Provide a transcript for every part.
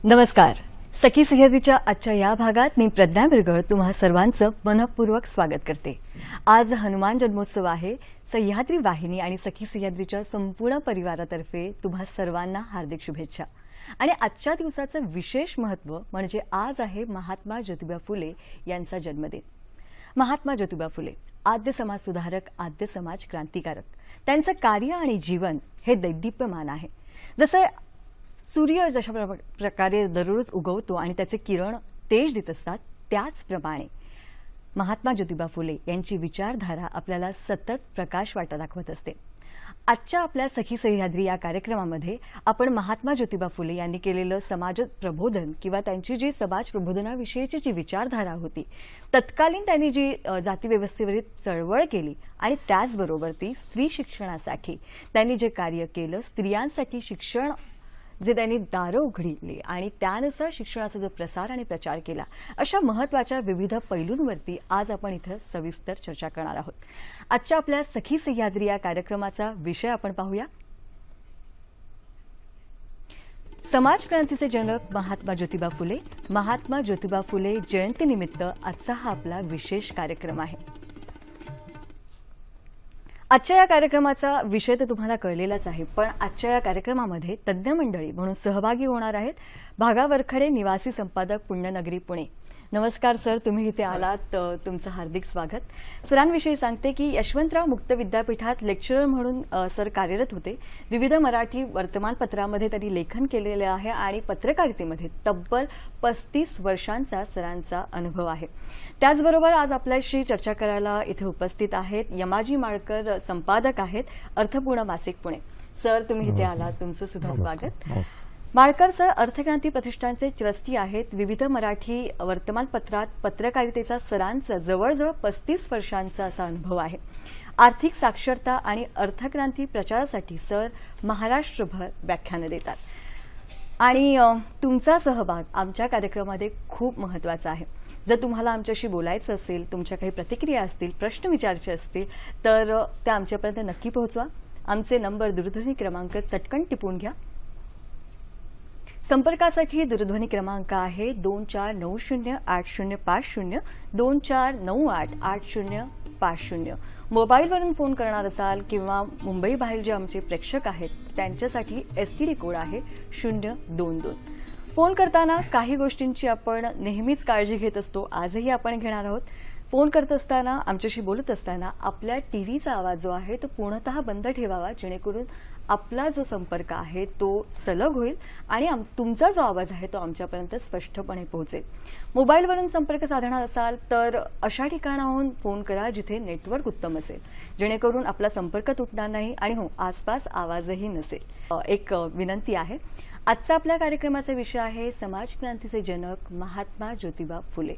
नमस्कार. सखी सह्याद्रीच्या आजच्या या भागात मी प्रज्ञा बिरगळ तुम्हा सर्वांचं मनपूर्वक स्वागत करते. आज हनुमान जन्मोत्सव आहे. सह्याद्री वाहिनी आणि सखी सह्याद्रीच्या संपूर्ण परिवारातर्फे तुम्हा सर्वांना हार्दिक शुभेच्छा. आणि आजच्या दिवसाचं विशेष महत्त्व म्हणजे आज आहे महात्मा ज्योतिबा फुले यांचा जन्मदिन. महात्मा ज्योतिबा फुले आद्य समाज सुधारक, आद्य समाज क्रांतिकारक. त्यांचं कार्य आणि जीवन हे दैदिप्यमान आहे. जसं सूर्य जशा प्रकारे दररोज उगवतो आणि त्याचे किरण तेज देत असतात, त्याचप्रमाणे महात्मा ज्योतिबा फुले यांची विचारधारा आपल्याला सतत प्रकाश वाटा दाखवत असते. आजच्या आपल्या सखी सह्याद्री या कार्यक्रमामध्ये आपण महात्मा ज्योतिबा फुले यांनी केलेलं समाज प्रबोधन किंवा त्यांची जी समाज प्रबोधनाविषयीची जी विचारधारा होती, तत्कालीन त्यांनी जी जातीव्यवस्थेवरील चळवळ केली आणि त्याचबरोबर ती स्त्री शिक्षणासाठी त्यांनी जे कार्य केलं, स्त्रियांसाठी शिक्षण जे त्यांनी दारं उघडली आणि त्यानुसार शिक्षणाचा जो प्रसार आणि प्रचार केला, अशा महत्त्वाच्या विविध पैलूंवरती आज आपण इथं सविस्तर चर्चा करणार आहोत. आजच्या आपल्या सखी सह्याद्री या कार्यक्रमाचा विषय आपण पाहूया. समाज क्रांतीचे जनक महात्मा ज्योतिबा फुले. महात्मा ज्योतिबा फुले जयंतीनिमित्त आजचा हा आपला विशेष कार्यक्रम आहे. आजच्या या कार्यक्रमाचा विषय तर तुम्हाला कळलेलाच आहे, पण आजच्या या कार्यक्रमामध्ये तज्ज्ञ मंडळी म्हणून सहभागी होणार आहेत भागा वरखडे, निवासी संपादक, पुण्यनगरी, पुणे. नमस्कार सर, तुम्ही इथे आलात, तुमचं हार्दिक स्वागत. सरांविषयी सांगते की यशवंतराव मुक्त विद्यापीठात लेक्चरर म्हणून सर कार्यरत होते. विविध मराठी वर्तमानपत्रामध्ये त्यांनी लेखन केलेले आहे आणि पत्रकारितेमध्ये तब्बल 35 वर्षांचा सरांचा अनुभव आहे. त्याचबरोबर आज आपल्याशी चर्चा करायला इथे उपस्थित आहेत यमाजी माळकर, संपादक आहेत अर्थपूर्ण मासिक, पुणे. सर, तुम्ही इथे आलात, तुमचं सुद्धा स्वागत. माळकर सर अर्थक्रांती प्रतिष्ठानचे ट्रस्टी आहेत. विविध मराठी वर्तमानपत्रात पत्रकारितेचा सरांचा जवळजवळ 35 वर्षांचा असा अनुभव आहे. आर्थिक साक्षरता आणि अर्थक्रांती प्रचारासाठी सर महाराष्ट्रभर व्याख्यानं देतात आणि तुमचा सहभाग आमच्या कार्यक्रमामध्ये खूप महत्त्वाचा आहे. जर तुम्हाला आमच्याशी बोलायचं असेल, तुमच्या काही प्रतिक्रिया असतील, प्रश्न विचारायचे असतील, तर त्या आमच्यापर्यंत नक्की पोहोचवा. आमचे नंबर, दूरध्वनी क्रमांक चटकन टिपून घ्या. संपर्कासाठी दूरध्वनी क्रमांक आहे 24908050, 24988050. मोबाईलवरून फोन करणार असाल किंवा मुंबईबाहेर जे आमचे प्रेक्षक आहेत त्यांच्यासाठी STD कोड आहे 022. फोन करताना काही गोष्टींची आपण नेहमीच काळजी घेत असतो, आजही आपण घेणार आहोत. फोन करत असताना, आमच्याशी बोलत असताना आपल्या टीव्हीचा आवाज जो आहे तो पूर्णतः बंद ठेवावा, जेणेकरून आपला जो संपर्क आहे तो सलग होईल आणि तुमचा जो आवाज आहे तो आमच्यापर्यंत स्पष्टपणे पोहोचेल. मोबाईलवरून संपर्क साधणार असाल तर अशा ठिकाणाहून फोन करा जिथे नेटवर्क उत्तम असेल, जेणेकरून आपला संपर्क तुटणार नाही आणि हो, आसपास आवाजही नसेल. एक विनंती आहे. आजचा आपल्या कार्यक्रमाचा विषय आहे समाज क्रांतीचे जनक महात्मा ज्योतिबा फुले.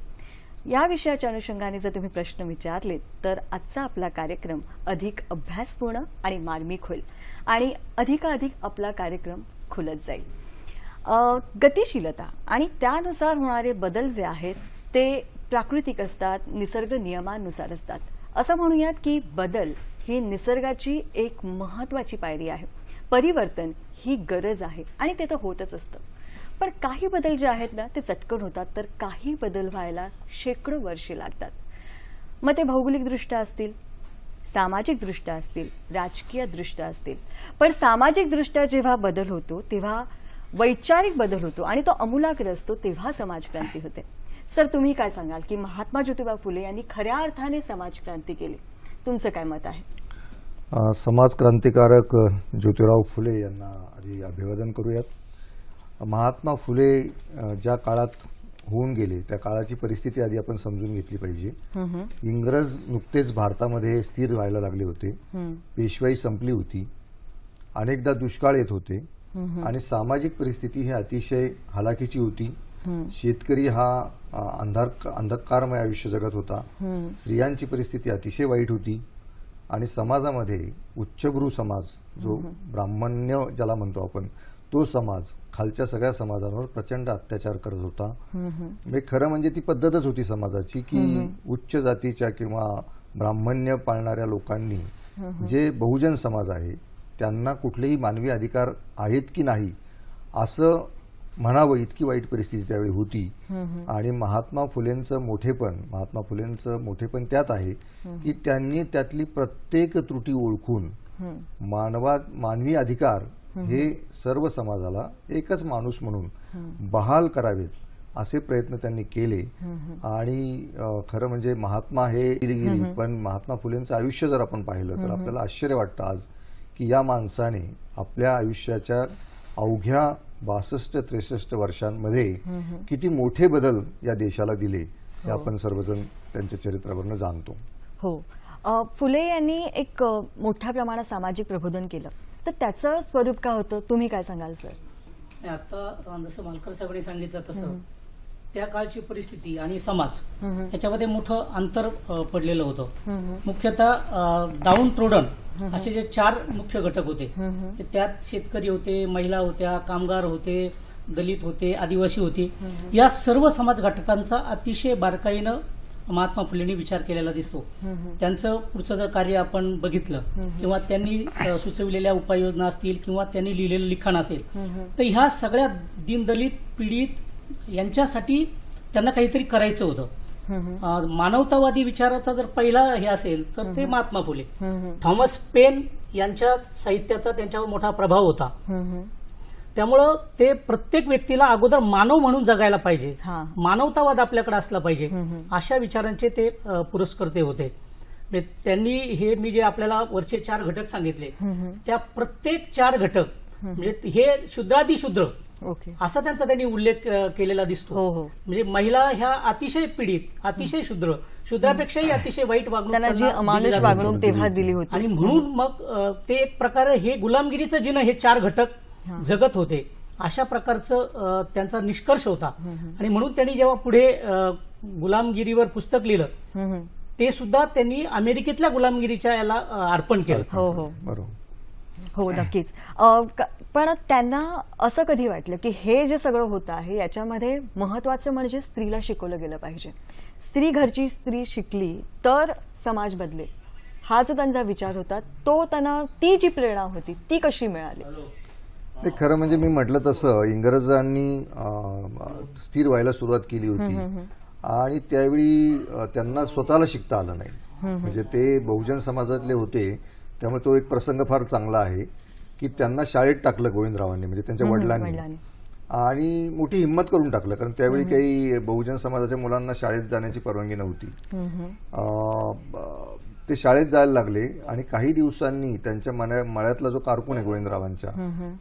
या विषयाच्या अनुषंगाने जर तुम्ही प्रश्न विचारले तर आजचा आपला कार्यक्रम अधिक अभ्यासपूर्ण आणि मार्मिक होईल आणि अधिकाधिक आपला कार्यक्रम खुलत जाईल. गतिशीलता आणि त्यानुसार होणारे बदल जे आहेत ते प्राकृतिक असतात, निसर्ग नियमांनुसार असतात. असं म्हणूयात की बदल ही निसर्गाची एक महत्त्वाची पायरी आहे. परिवर्तन ही गरज आहे आणि ते तर होतच असतं. पण काही बदल जे आहेत ना ते चटकन होतात, तर काही बदल व्हायला शेकडो वर्षे लागतात. मग ते भौगोलिकदृष्ट्या असतील, सामाजिकदृष्ट्या असतील, राजकीयदृष्ट्या असतील. पण सामाजिकदृष्ट्या जेव्हा बदल होतो तेव्हा वैचारिक बदल होतो आणि तो आमूलाग्र असतो, तेव्हा समाजक्रांती होते. सर, तुम्ही काय सांगाल की महात्मा ज्योतिबा फुले यांनी खऱ्या अर्थाने समाजक्रांती केली? तुमचं काय मत आहे? समाज क्रांतिकारक ज्योतिराव फुले यांना आधी अभिवादन करूयात. महात्मा फुले ज्या काळात होऊन गेले त्या काळाची परिस्थिती आधी आपण समजून घेतली पाहिजे. इंग्रज नुकतेच भारतामध्ये स्थिर व्हायला लागले होते. पेशवाई संपली होती. अनेकदा दुष्काळ येत होते आणि सामाजिक परिस्थिती ही अतिशय हलाखीची होती. शेतकरी हा अंधकारमय आयुष्य जगत होता. स्त्रियांची परिस्थिती अतिशय वाईट होती आणि समाजामध्ये उच्चभ्रू समाज, जो ब्राह्मण्य ज्याला म्हणतो आपण, तो समाज खालच्या सगळ्या समाजांवर प्रचंड अत्याचार करत होता. म्हणजे खरं म्हणजे ती पद्धतच होती समाजाची की उच्च जातीच्या किंवा ब्राह्मण्य पाळणाऱ्या लोकांनी जे बहुजन समाज आहे त्यांना कुठलेही मानवी अधिकार आहेत की नाही असं म्हणावं इतकी वाईट परिस्थिती त्यावेळी होती. आणि महात्मा फुलेंचं मोठेपण त्यात आहे की त्यांनी त्यातली प्रत्येक त्रुटी ओळखून मानवी अधिकार हे सर्व समाजाला एकच माणूस म्हणून बहाल करावेत असे प्रयत्न त्यांनी केले. आणि खरं म्हणजे महात्मा हे गेली, पण महात्मा फुलेंचं आयुष्य जर आपण पाहिलं तर आपल्याला आश्चर्य वाटतं आज की या माणसाने आपल्या आयुष्याच्या अवघ्या 62-63 वर्षांमध्ये किती मोठे बदल या देशाला दिले हे आपण सर्वजण त्यांच्या चरित्रावरनं जाणतो. हो, फुले यांनी एक मोठ्या प्रमाणात सामाजिक प्रबोधन केलं, तर त्याचं स्वरूप काय होतं, तुम्ही काय सांगाल सर? आता जसं मालकर साहेबांनी सांगितलं तसं त्या काळची परिस्थिती आणि समाज याच्यामध्ये मोठं अंतर पडलेलं होतं. मुख्यतः डाऊन ट्रोडन असे जे 4 मुख्य घटक होते, त्यात शेतकरी होते, महिला होत्या, कामगार होते, दलित होते, आदिवासी होते. या सर्व समाज घटकांचा अतिशय बारकाईनं महात्मा फुलेंनी विचार केलेला दिसतो. त्यांचं पुढचं जर कार्य आपण बघितलं किंवा त्यांनी सुचविलेल्या उपाययोजना असतील किंवा त्यांनी लिहिलेलं लिखाण असेल, तर ह्या सगळ्या दीनदलित पीडित यांच्यासाठी त्यांना काहीतरी करायचं होतं. मानवतावादी विचाराचा जर पहिला हे असेल तर ते महात्मा फुले. थॉमस पेन यांच्या साहित्याचा त्यांच्यावर मोठा प्रभाव होता. त्यामुळं ते प्रत्येक व्यक्तीला अगोदर मानव म्हणून जगायला पाहिजे, मानवतावाद आपल्याकडे असला पाहिजे, अशा विचारांचे ते पुरस्कर्ते होते. त्यांनी हे मी जे आपल्याला वरचे 4 घटक सांगितले त्या प्रत्येक 4 घटक म्हणजे हे शूद्रातिशूद्र असा त्यांचा त्यांनी उल्लेख केलेला दिसतो. म्हणजे महिला ह्या अतिशय पीडित, अतिशय शूद्रापेक्षाही अतिशय वाईट वागणूक तेव्हा दिली होती. आणि म्हणून मग ते एक प्रकारे हे गुलामगिरीचं जिनं हे 4 घटक जगत होते अशा प्रकारचं त्यांचा निष्कर्ष होता. आणि म्हणून त्यांनी जेव्हा पुढे गुलामगिरीवर पुस्तक लिहिलं ते सुद्धा त्यांनी अमेरिकेतल्या गुलामगिरीच्या याला अर्पण केलं. हो हो बरोबर. हो, नक्कीच. पण त्यांना असं कधी वाटलं की हे जे सगळं होतं आहे याच्यामध्ये महत्वाचं म्हणजे स्त्रीला शिकवलं गेलं पाहिजे, घरची स्त्री शिकली तर समाज बदलेल, हा जो त्यांचा विचार होता, तो त्यांना ती जी प्रेरणा होती ती कशी मिळाली? खरं म्हणजे मी म्हटलं तसं इंग्रजांनी स्थिर व्हायला सुरुवात केली होती आणि त्यावेळी त्यांना स्वतःला शिकता आलं नाही. म्हणजे ते बहुजन समाजातले होते, त्यामुळे तो एक प्रसंग फार चांगला आहे की त्यांना शाळेत टाकलं गोविंदरावांनी, म्हणजे त्यांच्या वडिलांनी, आणि मोठी हिंमत करून टाकलं. कारण त्यावेळी काही बहुजन समाजाच्या मुलांना शाळेत जाण्याची परवानगी नव्हती. ते शाळेत जायला लागले आणि काही दिवसांनी त्यांच्या मळ्यातला जो कारकून आहे गोविंदरावांच्या,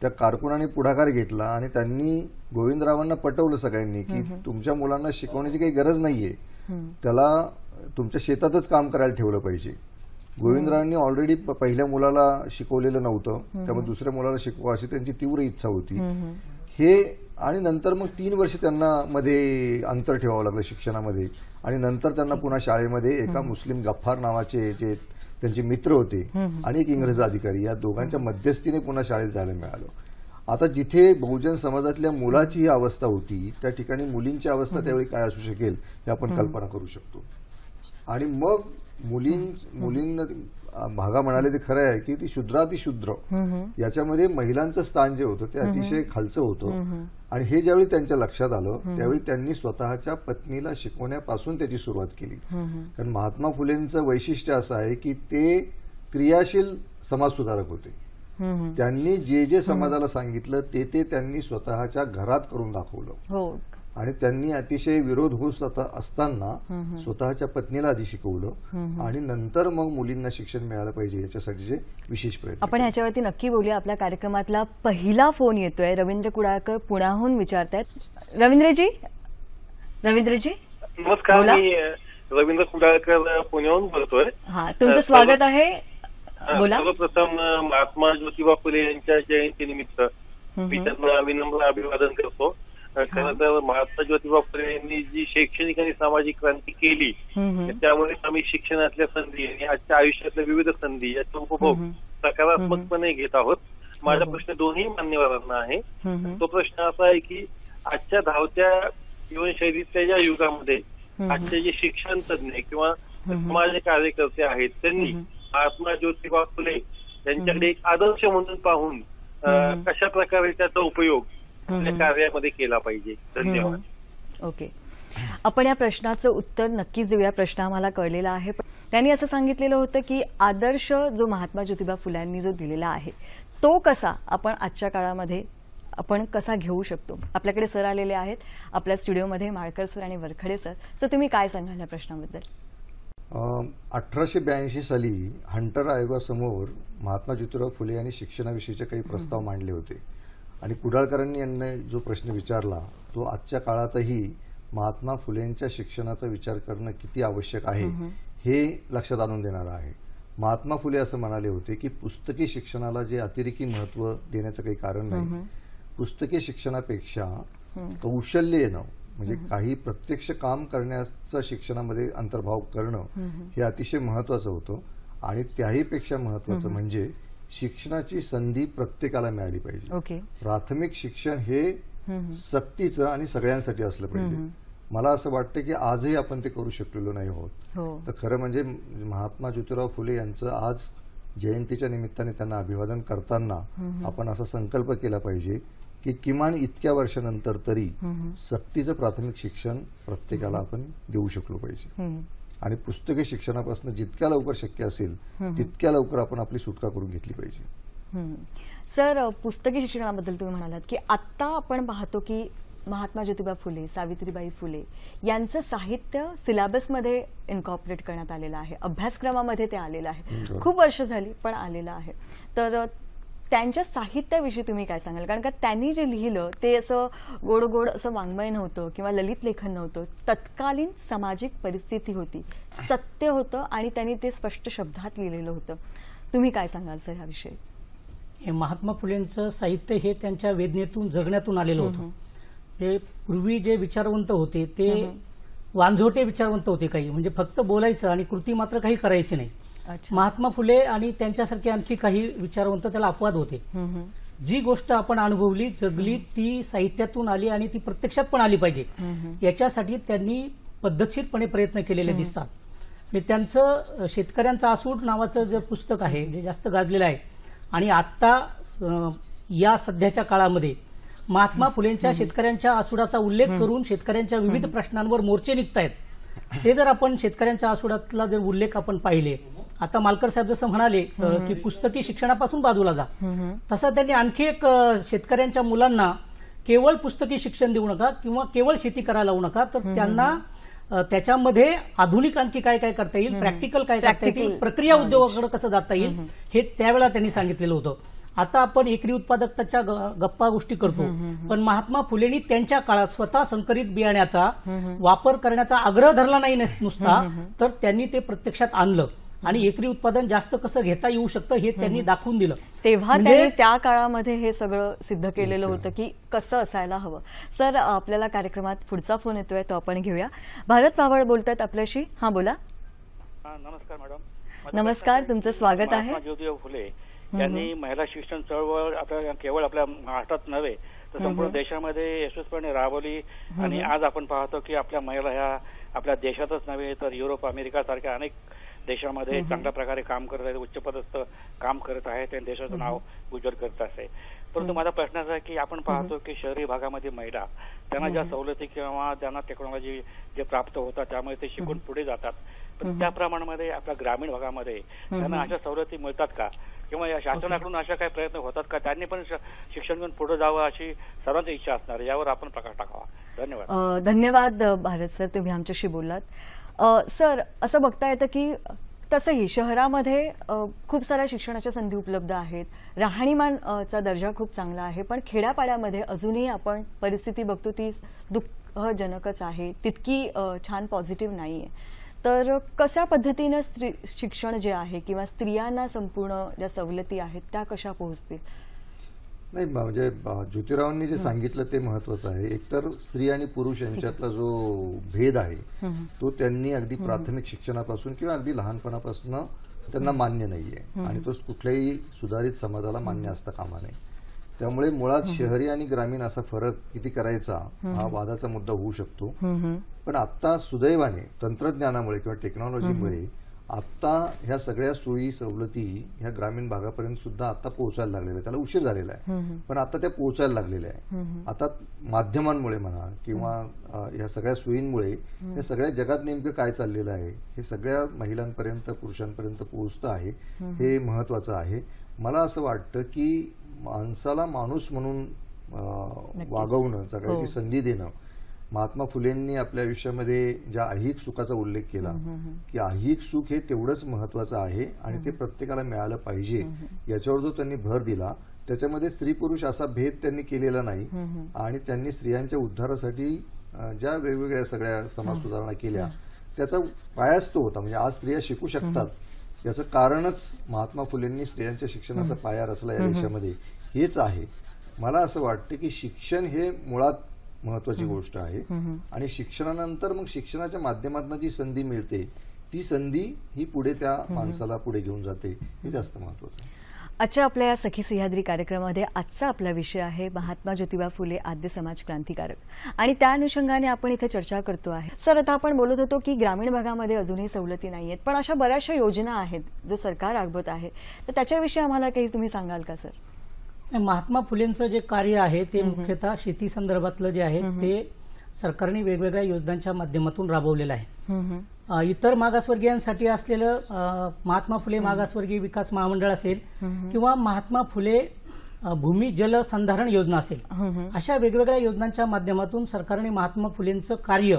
त्या कारकुनाने पुढाकार घेतला आणि त्यांनी गोविंदरावांना पटवलं सगळ्यांनी की तुमच्या मुलांना शिकवण्याची काही गरज नाहीये, त्याला तुमच्या शेतातच काम करायला ठेवलं पाहिजे. गोविंदरावांनी ऑलरेडी पहिल्या मुलाला शिकवलेलं नव्हतं, त्यामुळे दुसऱ्या मुलाला शिकवा अशी त्यांची तीव्र इच्छा होती. आणि नंतर मग 3 वर्ष त्यांना मध्ये अंतर ठेवावं लागलं शिक्षणामध्ये. आणि नंतर त्यांना पुन्हा शाळेमध्ये एका मुस्लिम गफ्फार नावाचे जे त्यांचे मित्र होते आणि एक इंग्रज अधिकारी, या दोघांच्या मध्यस्थीने पुन्हा शाळेत जायला मिळालं. आता जिथे बहुजन समाजातल्या मुलाची ही अवस्था होती त्या ठिकाणी मुलींची अवस्था त्यावेळी काय असू शकेल हे आपण कल्पना करू शकतो. आणि मग मुलींना भागा म्हणाले ते खरं आहे की ती शूद्रातिशूद्र याच्यामध्ये महिलांचं स्थान जे होतं ते अतिशय खालचं होतं. आणि हे ज्यावेळी त्यांच्या लक्षात आलं त्यावेळी त्यांनी स्वतःच्या पत्नीला शिकवण्यापासून त्याची सुरुवात केली. कारण महात्मा फुलेंचं वैशिष्ट्य असं आहे की ते क्रियाशील समाजसुधारक होते. त्यांनी जे समाजाला सांगितलं ते त्यांनी स्वतःच्या घरात करून दाखवलं. आणि त्यांनी अतिशय विरोध होत असताना स्वतःच्या पत्नीला आधी शिकवलं आणि नंतर मग मुलींना शिक्षण मिळालं पाहिजे याच्यासाठीचे विशेष प्रयत्न. आपण ह्याच्यावरती नक्की बोलूया. आपल्या कार्यक्रमातला पहिला फोन येतोय, रवींद्र कुडाळकर पुण्याहून विचारतायत. रवींद्रजी नमस्कार, मी रवींद्र कुडाळकर पुण्याहून बोलतोय. हा, तुमचं स्वागत आहे, बोला. सर्वप्रथम महात्मा ज्योतिबा फुले यांच्या जयंतीनिमित्त मी त्यांना विनम्र अभिवादन करतो. खरं तर महात्मा ज्योतिबा फुले यांनी जी शैक्षणिक आणि सामाजिक क्रांती केली त्यामुळे आम्ही शिक्षणातल्या संधी आणि आजच्या आयुष्यातल्या विविध संधी याचा उपभोग सकारात्मकपणे घेत आहोत. माझा प्रश्न दोन्ही मान्यवरांना आहे. तो प्रश्न असा आहे की आजच्या धावत्या जीवनशैलीच्या या युगामध्ये आजचे जे शिक्षण तज्ञ किंवा समाज कार्यकर्ते आहेत त्यांनी महात्मा ज्योतिबा फुले यांच्याकडे एक आदर्श म्हणून पाहून कशा प्रकारे त्याचा उपयोग आपल्या कार्यामध्ये केला पाहिजे. धन्यवाद. ओके, आपण या प्रश्नाचं उत्तर नक्कीच देऊया. प्रश्न आम्हाला कळलेला आहे. त्यांनी असं सांगितलेलं होतं की आदर्श जो महात्मा ज्योतिबा फुल्यांनी जो दिलेला आहे तो कसा आपण आजच्या काळामध्ये आपण कसा घेऊ शकतो. आपल्याकडे सर आलेले आहेत आपल्या स्टुडिओमध्ये, माळकर सर आणि वरखडे सर. सर तुम्ही काय सांगाल या प्रश्नाबद्दल? 1882 साली हंटर आयोगासमोर महात्मा ज्योतिराव फुले यांनी शिक्षणाविषयीचे काही प्रस्ताव मांडले होते आणि कुडाळकरांनी यांना जो प्रश्न विचारला तो आजच्या काळातही महात्मा फुलेंच्या शिक्षणाचा विचार करणं किती आवश्यक आहे हे लक्षात आणून देणारं आहे. महात्मा फुले असं म्हणाले होते की पुस्तकी शिक्षणाला जे अतिरेकी महत्व देण्याचं काही कारण नाही. पुस्तकी शिक्षणापेक्षा कौशल्य येणं म्हणजे काही प्रत्यक्ष काम करण्याचा शिक्षणामध्ये अंतर्भाव करणं हे अतिशय महत्वाचं होतं आणि त्याही पेक्षा महत्वाचं म्हणजे शिक्षणाची संधी प्रत्येकाला मिळाली पाहिजे. प्राथमिक शिक्षण हे सक्तीचं आणि सगळ्यांसाठी असलं पाहिजे. मला असं वाटतं की आजही आपण ते करू शकलेलो नाही आहोत. तर खरं म्हणजे महात्मा ज्योतिराव फुले यांचं आज जयंतीच्या निमित्ताने त्यांना अभिवादन करताना आपण असा संकल्प केला पाहिजे की किमान इतक्या वर्षानंतर तरी सक्तीचं प्राथमिक शिक्षण प्रत्येकाला आपण देऊ शकलो पाहिजे आणि पुस्तकी शिक्षणापासून जितक्या लवकर शक्य असेल तितक्या लवकर आपण आपली सुटका करून घेतली पाहिजे. सर, पुस्तकी शिक्षणाबद्दल तुम्ही म्हणालात की आता आपण पाहतो की महात्मा ज्योतिबा फुले, सावित्रीबाई फुले यांचं साहित्य सिलेबसमध्ये इन्कॉर्पोरेट करण्यात आलेलं आहे, अभ्यासक्रमामध्ये ते आलेलं आहे. खूप वर्ष झाली पण आलेलं आहे. तर त्यांच्या साहित्याविषयी तुम्ही काय सांगाल? कारण का त्यांनी जे लिहिलं ते असं गोड गोड असं वाङ्मय नव्हतं किंवा ललित लेखन नव्हतं. तत्कालीन सामाजिक परिस्थिती होती, सत्य होतं आणि त्यांनी ते स्पष्ट शब्दात लिहिलेलं होतं. तुम्ही काय सांगाल सर याविषयी? हे महात्मा फुलेंचं साहित्य हे त्यांच्या वेदनेतून जगण्यातून आलेलं होतं. म्हणजे पूर्वी जे विचारवंत होते ते वांझोटे विचारवंत होते काही, म्हणजे फक्त बोलायचं आणि कृती मात्र काही करायची नाही. महात्मा फुले आणि त्यांच्यासारखे आणखी काही विचारवंत त्याला अपवाद होते. जी गोष्ट आपण अनुभवली, जगली, ती साहित्यातून आली आणि ती प्रत्यक्षात पण आली पाहिजे याच्यासाठी त्यांनी पद्धतशीरपणे प्रयत्न केलेले दिसतात. त्यांचं शेतकऱ्यांचा आसूड नावाचं जे पुस्तक आहे जे जास्त गाजलेलं आहे आणि आता या सध्याच्या काळामध्ये महात्मा फुलेंच्या शेतकऱ्यांच्या आसूडाचा उल्लेख करून शेतकऱ्यांच्या विविध प्रश्नांवर मोर्चे निघतायत. ते जर आपण शेतकऱ्यांच्या आसूडातला जर उल्लेख आपण पाहिले, आता मालकर साहेब जसं म्हणाले की पुस्तकी शिक्षणापासून बाजूला जा, तसं त्यांनी आणखी एक शेतकऱ्यांच्या मुलांना केवळ पुस्तकी शिक्षण देऊ नका किंवा केवळ शेती करायला लावू नका, तर त्यांना त्याच्यामध्ये आधुनिक आणखी काय काय करता येईल, प्रॅक्टिकल काय करता येईल, प्रक्रिया उद्योगाकडे कसं जाता येईल हे त्यावेळेला त्यांनी सांगितलेलं होतं. आता आपण एकरी उत्पादकताच्या गप्पा गोष्टी करतो, पण महात्मा फुलेंनी त्यांच्या काळात स्वतः संकरित बियाण्याचा वापर करण्याचा आग्रह धरला नाही नुसता, तर त्यांनी ते प्रत्यक्षात आणलं आणि एकरी उत्पादन जास्त कसं घेता येऊ शकतं हे त्यांनी दाखवून दिलं. तेव्हा त्यांनी त्या काळामध्ये हे सगळं सिद्ध केलेलं होतं की कसं असायला हवं. सर, आपल्याला कार्यक्रमात पुढचा फोन येतोय तो आपण घेऊया. भारत पावळ बोलतात आपल्याशी. हा, बोला. नमस्कार मॅडम. नमस्कार, तुमचं स्वागत आहे. महात्मा ज्योतिराव फुले यांनी महिला शिक्षण चळवळ आपल्या केवळ आपल्या महाराष्ट्रात नव्हे तर संपूर्ण देशामध्ये यशस्वीपणे राबवली आणि आज आपण पाहतो की आपल्या महिला ह्या आपल्या देशातच नव्हे तर युरोप, अमेरिका सारख्या अनेक देशामध्ये चांगल्या प्रकारे काम करत आहेत, उच्चपदस्थ काम करत आहेत आणि देशाचं नाव उज्ज्वल करत आहे. परंतु माझा प्रश्न असा आहे की आपण पाहतो की शहरी भागामध्ये महिला त्यांना ज्या सवलती किंवा त्यांना टेक्नॉलॉजी जे प्राप्त होतात त्यामुळे ते शिकून पुढे जातात, पण त्या प्रमाणामध्ये आपल्या ग्रामीण भागामध्ये त्यांना अशा सवलती मिळतात का किंवा या शासनाकडून अशा काही प्रयत्न होतात का? त्यांनी पण शिक्षण घेऊन पुढे जावं अशी सर्वांची इच्छा असणार, यावर आपण प्रकाश टाकावा. धन्यवाद. धन्यवाद भारत सर, तुम्ही आमच्याशी बोललात. सर, असं बघता येतं की तसंही शहरामध्ये खूप साऱ्या शिक्षणाच्या संधी उपलब्ध आहेत, राहणीमानचा दर्जा खूप चांगला आहे, पण खेड्यापाड्यामध्ये अजूनही आपण परिस्थिती बघतो ती दुःखजनकच आहे, तितकी छान पॉझिटिव्ह नाहीये. तर कशा पद्धतीनं शिक्षण जे आहे किंवा स्त्रियांना संपूर्ण ज्या सवलती आहेत त्या कशा पोहोचतील? नाही, म्हणजे ज्योतिरावांनी जे सांगितलं ते महत्वाचं आहे. एकतर स्त्री आणि पुरुष यांच्यातला जो भेद आहे तो त्यांनी अगदी प्राथमिक शिक्षणापासून किंवा अगदी लहानपणापासून त्यांना मान्य नाहीये आणि तो कुठल्याही सुधारित समाजाला मान्य असता कामा नये. त्यामुळे मुळात शहरी आणि ग्रामीण असा फरक किती करायचा हा वादाचा मुद्दा होऊ शकतो. पण आता सुदैवाने तंत्रज्ञानामुळे किंवा टेक्नॉलॉजीमुळे आत्ता ह्या सगळ्या सोयी सवलती ह्या ग्रामीण भागापर्यंत सुद्धा आता पोहोचायला लागलेल्या आहेत. त्याला उशीर झालेला आहे, पण आता त्या पोहोचायला लागलेल्या आहे. आता माध्यमांमुळे म्हणा किंवा ह्या सगळ्या सोयींमुळे या सगळ्या जगात नेमकं काय चाललेलं आहे हे सगळ्या महिलांपर्यंत पुरुषांपर्यंत पोहोचतं आहे. हे महत्वाचं आहे. मला असं वाटतं की माणसाला माणूस म्हणून वागवणं, जगायची संधी देणं. महात्मा फुलेंनी आपल्या आयुष्यामध्ये ज्या ऐहिक सुखाचा उल्लेख केला की ऐहिक सुख हे तेवढंच महत्वाचं आहे आणि ते प्रत्येकाला मिळालं पाहिजे, याच्यावर जो त्यांनी भर दिला, त्याच्यामध्ये स्त्री पुरुष असा भेद त्यांनी केलेला नाही. आणि त्यांनी स्त्रियांच्या उद्धारासाठी ज्या वेगवेगळ्या सगळ्या समाज सुधारणा केल्या त्याचा पायाच तो होता. म्हणजे आज स्त्रिया शिकू शकतात याचं कारणच महात्मा फुलेंनी स्त्रियांच्या शिक्षणाचा पाया रचला या देशामध्ये हेच आहे. मला असं वाटतं की शिक्षण हे मुळात महत्वाची गोष्ट आहे आणि शिक्षणानंतर मग शिक्षणाच्या माध्यमातून जी संधी मिळते ती संधी ही पुढे त्या माणसाला पुढे घेऊन जाते, हे जास्त महत्वाचं आहे. आजच्या आपल्या या सखी सह्याद्री कार्यक्रमामध्ये आजचा आपला विषय आहे महात्मा ज्योतिबा फुले आद्य समाज क्रांतिकारक आणि त्या अनुषंगाने आपण इथे चर्चा करतो आहे. सर, आता आपण बोलत होतो की ग्रामीण भागामध्ये अजूनही सवलती नाहीयेत, पण अशा बऱ्याचशा योजना आहेत जो सरकार राबवत आहे, तर त्याच्याविषयी आम्हाला काही तुम्ही सांगाल का सर? महात्मा फुलेंचं जे कार्य आहे ते मुख्यतः शेती संदर्भातलं जे आहे ते सरकारने वेगवेगळ्या योजनांच्या माध्यमातून राबवलेलं आहे. इतर मागासवर्गीयांसाठी असलेलं महात्मा फुले मागासवर्गीय विकास महामंडळ असेल किंवा महात्मा फुले भूमी जल संधारण योजना असेल, अशा वेगवेगळ्या योजनांच्या माध्यमातून सरकारने महात्मा फुलेंचं कार्य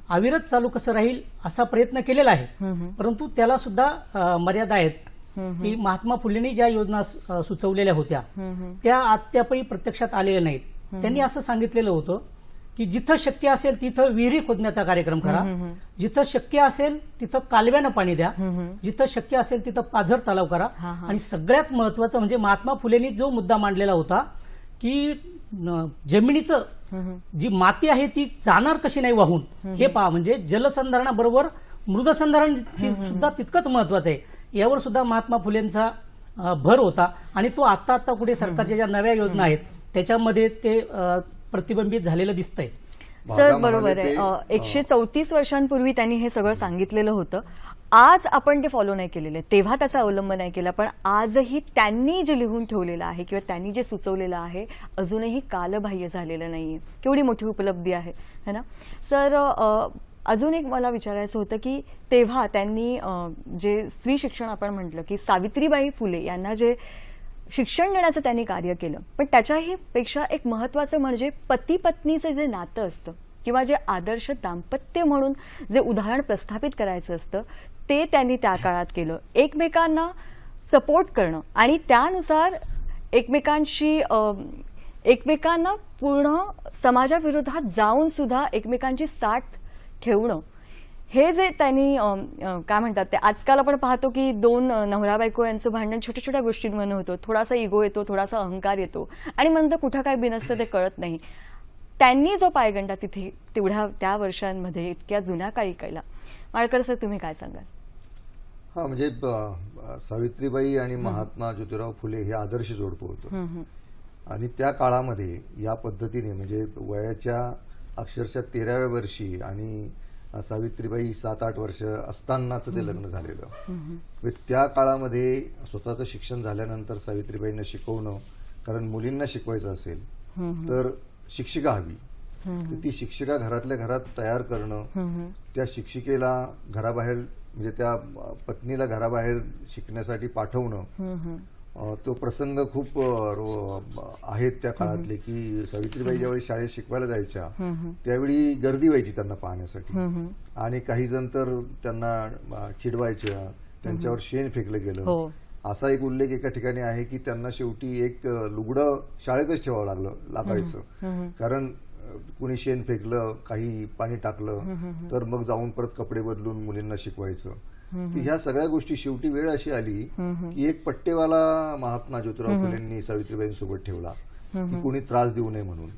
अविरत चालू कसं राहील असा प्रयत्न केलेला आहे. परंतु त्याला सुद्धा मर्यादा आहेत की महात्मा फुलेंनी ज्या योजना सुचवलेल्या होत्या त्या अद्यापही प्रत्यक्षात आलेल्या नाहीत. त्यांनी असं सांगितलेलं होतं की जिथं शक्य असेल तिथं विहिरी खोदण्याचा कार्यक्रम करा, जिथं शक्य असेल तिथं कालव्यानं पाणी द्या, जिथं शक्य असेल तिथं पाझर तलाव करा. आणि सगळ्यात महत्वाचं म्हणजे महात्मा फुलेंनी जो मुद्दा मांडलेला होता की जमिनीचं जी माती आहे ती जाणार कशी नाही वाहून हे पहा. म्हणजे जलसंधारणाबरोबर मृदसंधारण सुद्धा तितकंच महत्वाचं आहे. यावर सुद्धा महात्मा फुलेंचा भर होता आणि तो आता पुढे सरकारच्या ज्या नव्या योजना आहेत त्याच्यामध्ये ते प्रतिबिंबित झालेलं दिसतंय. सर, बरोबर आहे. 134 वर्षांपूर्वी त्यांनी हे सगळं सांगितलेलं होतं. आज आपण ते फॉलो नाही केलेलं आहे, तेव्हा त्याचा अवलंब नाही केला, पण आजही त्यांनी जे लिहून ठेवलेलं आहे किंवा त्यांनी जे सुचवलेलं आहे अजूनही कालबाह्य झालेलं नाहीये. केवढी मोठी उपलब्धी आहे है ना सर? अजून एक मला विचारायचं होतं की तेव्हा त्यांनी जे स्त्री शिक्षण आपण म्हटलं की सावित्रीबाई फुले यांना जे शिक्षण देण्याचं त्यांनी कार्य केलं, पण त्याच्याही पेक्षा एक महत्वाचं म्हणजे पती पत्नीचं जे नातं असतं किंवा जे आदर्श दाम्पत्य म्हणून जे उदाहरण प्रस्थापित करायचं असतं ते त्यांनी त्या काळात केलं. एकमेकांना सपोर्ट करणं आणि त्यानुसार एकमेकांना पूर्ण समाजाविरोधात जाऊन सुद्धा एकमेकांची साथ ठेवणं, हे जे त्यांनी काय म्हणतात ते आजकाल आपण पाहतो की दोन नवरा बायको यांचं भांडण छोट्या छोट्या गोष्टींमधून होतं, थोडासा इगो येतो, थोडासा अहंकार येतो आणि नंतर कुठं काय बिनसतं ते कळत नाही. त्यांनी जो पायगंडा तिथे तेवढ्या त्या वर्षांमध्ये इतक्या जुन्या काळी केला. माळकर सर, तुम्ही काय सांगाल? हा, म्हणजे सावित्रीबाई आणि महात्मा ज्योतिराव फुले हे आदर्श जोडपं होतं आणि त्या काळामध्ये या पद्धतीने म्हणजे वयाच्या अक्षरशः 13व्या वर्षी आणि सावित्रीबाई 7-8 वर्ष असतानाच ते लग्न झालेलं. त्या काळामध्ये स्वतःचं शिक्षण झाल्यानंतर सावित्रीबाईंना शिकवणं, कारण मुलींना शिकवायचं असेल तर शिक्षिका हवी, तर ती शिक्षिका घरातल्या घरात तयार करणं, त्या शिक्षिकेला घराबाहेर म्हणजे त्या पत्नीला घराबाहेर शिकण्यासाठी पाठवणं, तो प्रसंग खूप आहेत त्या काळातले की सावित्रीबाई ज्यावेळी शाळेत शिकवायला जायच्या त्यावेळी गर्दी व्हायची त्यांना पाहण्यासाठी आणि काही जण तर त्यांना चिडवायच्या, त्यांच्यावर शेण फेकलं गेलं. असा एक उल्लेख एका ठिकाणी आहे की त्यांना शेवटी एक लुगडं शाळेतच ठेवावं लागायचं, कारण कुणी शेण फेकलं, काही पाणी टाकलं तर मग जाऊन परत कपडे बदलून मुलींना शिकवायचं. ह्या सगळ्या गोष्टी शेवटी वेळ अशी आली की एक पट्टेवाला महात्मा ज्योतिराव फुलेंनी सावित्रीबाईंसोबत ठेवला की कोणी त्रास देऊ नये म्हणून.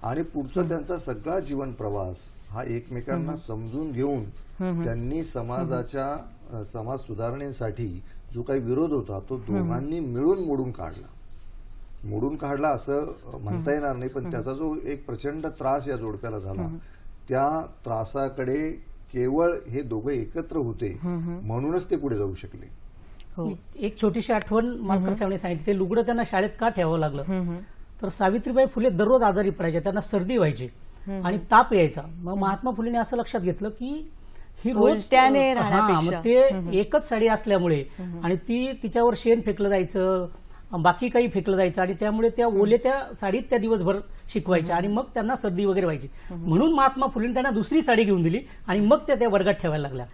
आणि पुढचा त्यांचा सगळा जीवन प्रवास हा एकमेकांना समजून घेऊन त्यांनी समाज सुधारणेसाठी जो काही विरोध होता तो दोघांनी मिळून मोडून काढला असं म्हणता येणार नाही, पण त्याचा जो एक प्रचंड त्रास या जोडप्याला झाला त्या त्रासाकडे केवळ हे दोघं एकत्र होते म्हणूनच ते पुढे जाऊ शकले. हो. एक छोटीशी आठवण मालकर साहेबांनी सांगितली. ते लुगडं त्यांना शाळेत का ठेवावं लागलं, तर सावित्रीबाई फुले दररोज आजारी पडायच्या, त्यांना सर्दी व्हायची आणि ताप यायचा. मग महात्मा फुलेंनी असं लक्षात घेतलं की ही रोज उलट्याने हा, राहण्यापेक्षा. मग ते एकच साडी असल्यामुळे आणि तिच्यावर शेण फेकलं जायचं, बाकी काही फेकलं जायचं आणि त्यामुळे त्या ओल्या त्या साडीत त्या दिवसभर शिकवायच्या आणि मग त्यांना सर्दी वगैरे व्हायची. म्हणून महात्मा फुलेंनी त्यांना दुसरी साडी घेऊन दिली आणि मग त्या वर्गात ठेवायला लागल्या.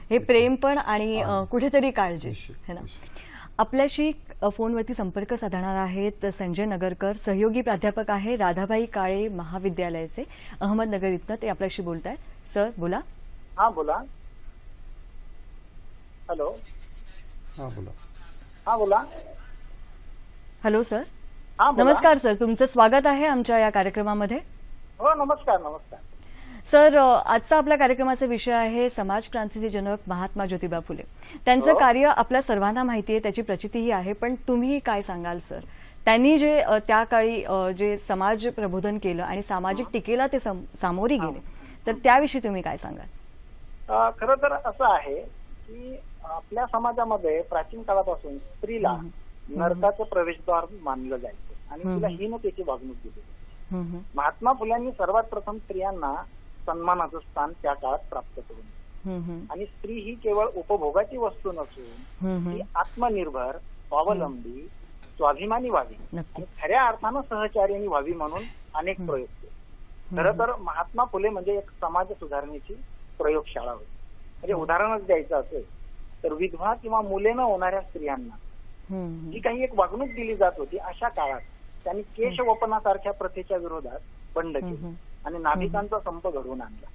हे प्रेम पण आणि कुठेतरी काळजी है ना. आपल्याशी फोनवरती संपर्क साधणार आहेत संजय नगरकर, सहयोगी प्राध्यापक आहे राधाबाई काळे महाविद्यालयाचे, अहमदनगर इथनं. ते आपल्याशी बोलत आहेत. सर बोला. हा बोला. हॅलो. हा बोला. हा बोला. Hello sir. हा बोला. नमस्कार सर, तुमचं स्वागत आहे आमच्या या कार्यक्रमामध्ये. हो नमस्कार. नमस्कार. सर, आजचा आपल्या कार्यक्रमाचा विषय आहे समाज क्रांतीचे जनक महात्मा ज्योतिबा फुले. त्यांचं कार्य आपल्या सर्वांना माहिती आहे, त्याची प्रचितीही आहे, पण तुम्ही काय सांगाल सर? त्यांनी जे त्या काळी जे समाज प्रबोधन केलं आणि सामाजिक टीकेला ते सामोरी गेले, तर त्याविषयी तुम्ही काय सांगाल? खरं तर असं आहे की आपल्या समाजामध्ये प्राचीन काळापासून स्त्रीला नरकाचं प्रवेशद्वार मानलं जायचं आणि तिला हीनतेची वागणूक दिली. महात्मा फुल्यांनी सर्वात प्रथम स्त्रियांना सन्मानाचं स्थान त्या काळात प्राप्त करून, आणि स्त्री ही केवळ उपभोगाची वस्तू नसून ती आत्मनिर्भर, स्वावलंबी, स्वाभिमानी व्हावी आणि खऱ्या अर्थानं सहचारिणी व्हावी म्हणून अनेक प्रयोग केले. खरं तर महात्मा फुले म्हणजे एक समाज सुधारणेची प्रयोगशाळा होती. म्हणजे उदाहरणच द्यायचं असेल तर विधवा किंवा मुले न होणाऱ्या स्त्रियांना जी काही एक वागणूक दिली जात होती, अशा काळात त्यांनी केशवपनासारख्या प्रथेच्या विरोधात बंड केलं आणि नाभिकांचा संप घडवून आणला.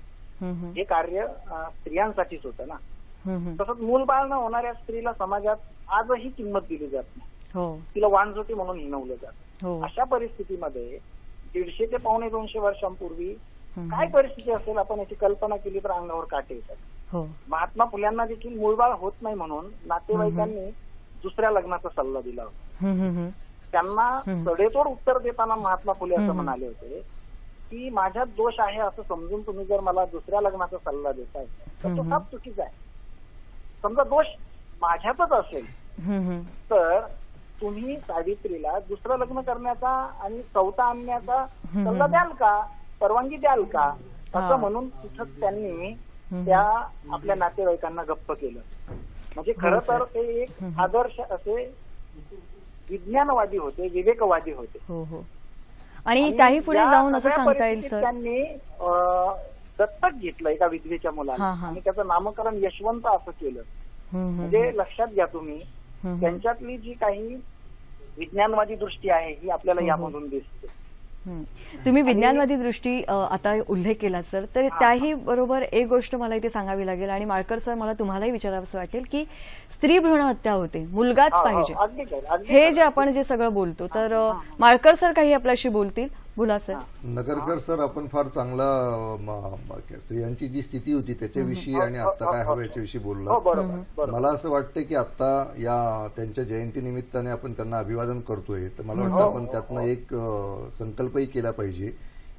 हे कार्य स्त्रियांसाठीच होतं ना. तसंच मूलबाळ न होणाऱ्या स्त्रीला समाजात आजही किंमत दिली जात नाही, तिला वाणजोटी म्हणून हिणवलं जातं. अशा परिस्थितीमध्ये 150 ते 250 वर्षांपूर्वी काय परिस्थिती असेल आपण याची कल्पना केली तर अंगावर काटे येतात. महात्मा फुल्यांना देखील मूलबाळ होत नाही म्हणून नातेवाईकांनी दुसऱ्या लग्नाचा सल्ला दिला होता. त्यांना सडेतोड उत्तर देताना महात्मा फुले असं म्हणाले होते की माझ्यात दोष आहे असं समजून तुम्ही जर मला दुसऱ्या लग्नाचा सल्ला देताय तर तो फार चुकीचा आहे. समजा दोष माझ्यातच असेल तर तुम्ही सावित्रीला दुसरं लग्न करण्याचा आणि चौथा आणण्याचा सल्ला द्याल का, परवानगी द्याल का, असं म्हणून तिथंच त्यांनी त्या आपल्या नातेवाईकांना गप्प केलं. म्हणजे खरं तर ते एक आदर्श असे विज्ञानवादी होते, विवेकवादी होते. आणि त्याही पुढे जाऊन असं सांगता येईल सर, त्यांनी दत्तक घेतलं एका विधवेच्या मुलाला आणि त्याचं नामकरण यशवंत असं केलं. म्हणजे लक्षात घ्या तुम्ही, त्यांच्यातली जी काही विज्ञानवादी दृष्टी आहे ही आपल्याला यामधून दिसते. तुम्ही विज्ञानवादी दृष्टी आता उल्लेख केला सर, तर त्याही बरोबर एक गोष्ट मला इथे सांगावी लागेल आणि माळकर सर मला तुम्हालाही विचारावंसं वाटेल की स्त्री भ्रूण हत्या होते, मुलगाच पाहिजे, हे जे आपण जे सगळं बोलतो, तर माळकर सर काही आपल्याशी बोलतील. बोला सर. नगरकर सर, आपण फार चांगला स्त्रियांची जी स्थिती होती त्याच्याविषयी आणि आता काय हवं याच्याविषयी बोलला. मला असं वाटतं की आता या त्यांच्या जयंती निमित्ताने आपण त्यांना अभिवादन करतोय, तर मला वाटतं आपण त्यातनं एक संकल्पही केला पाहिजे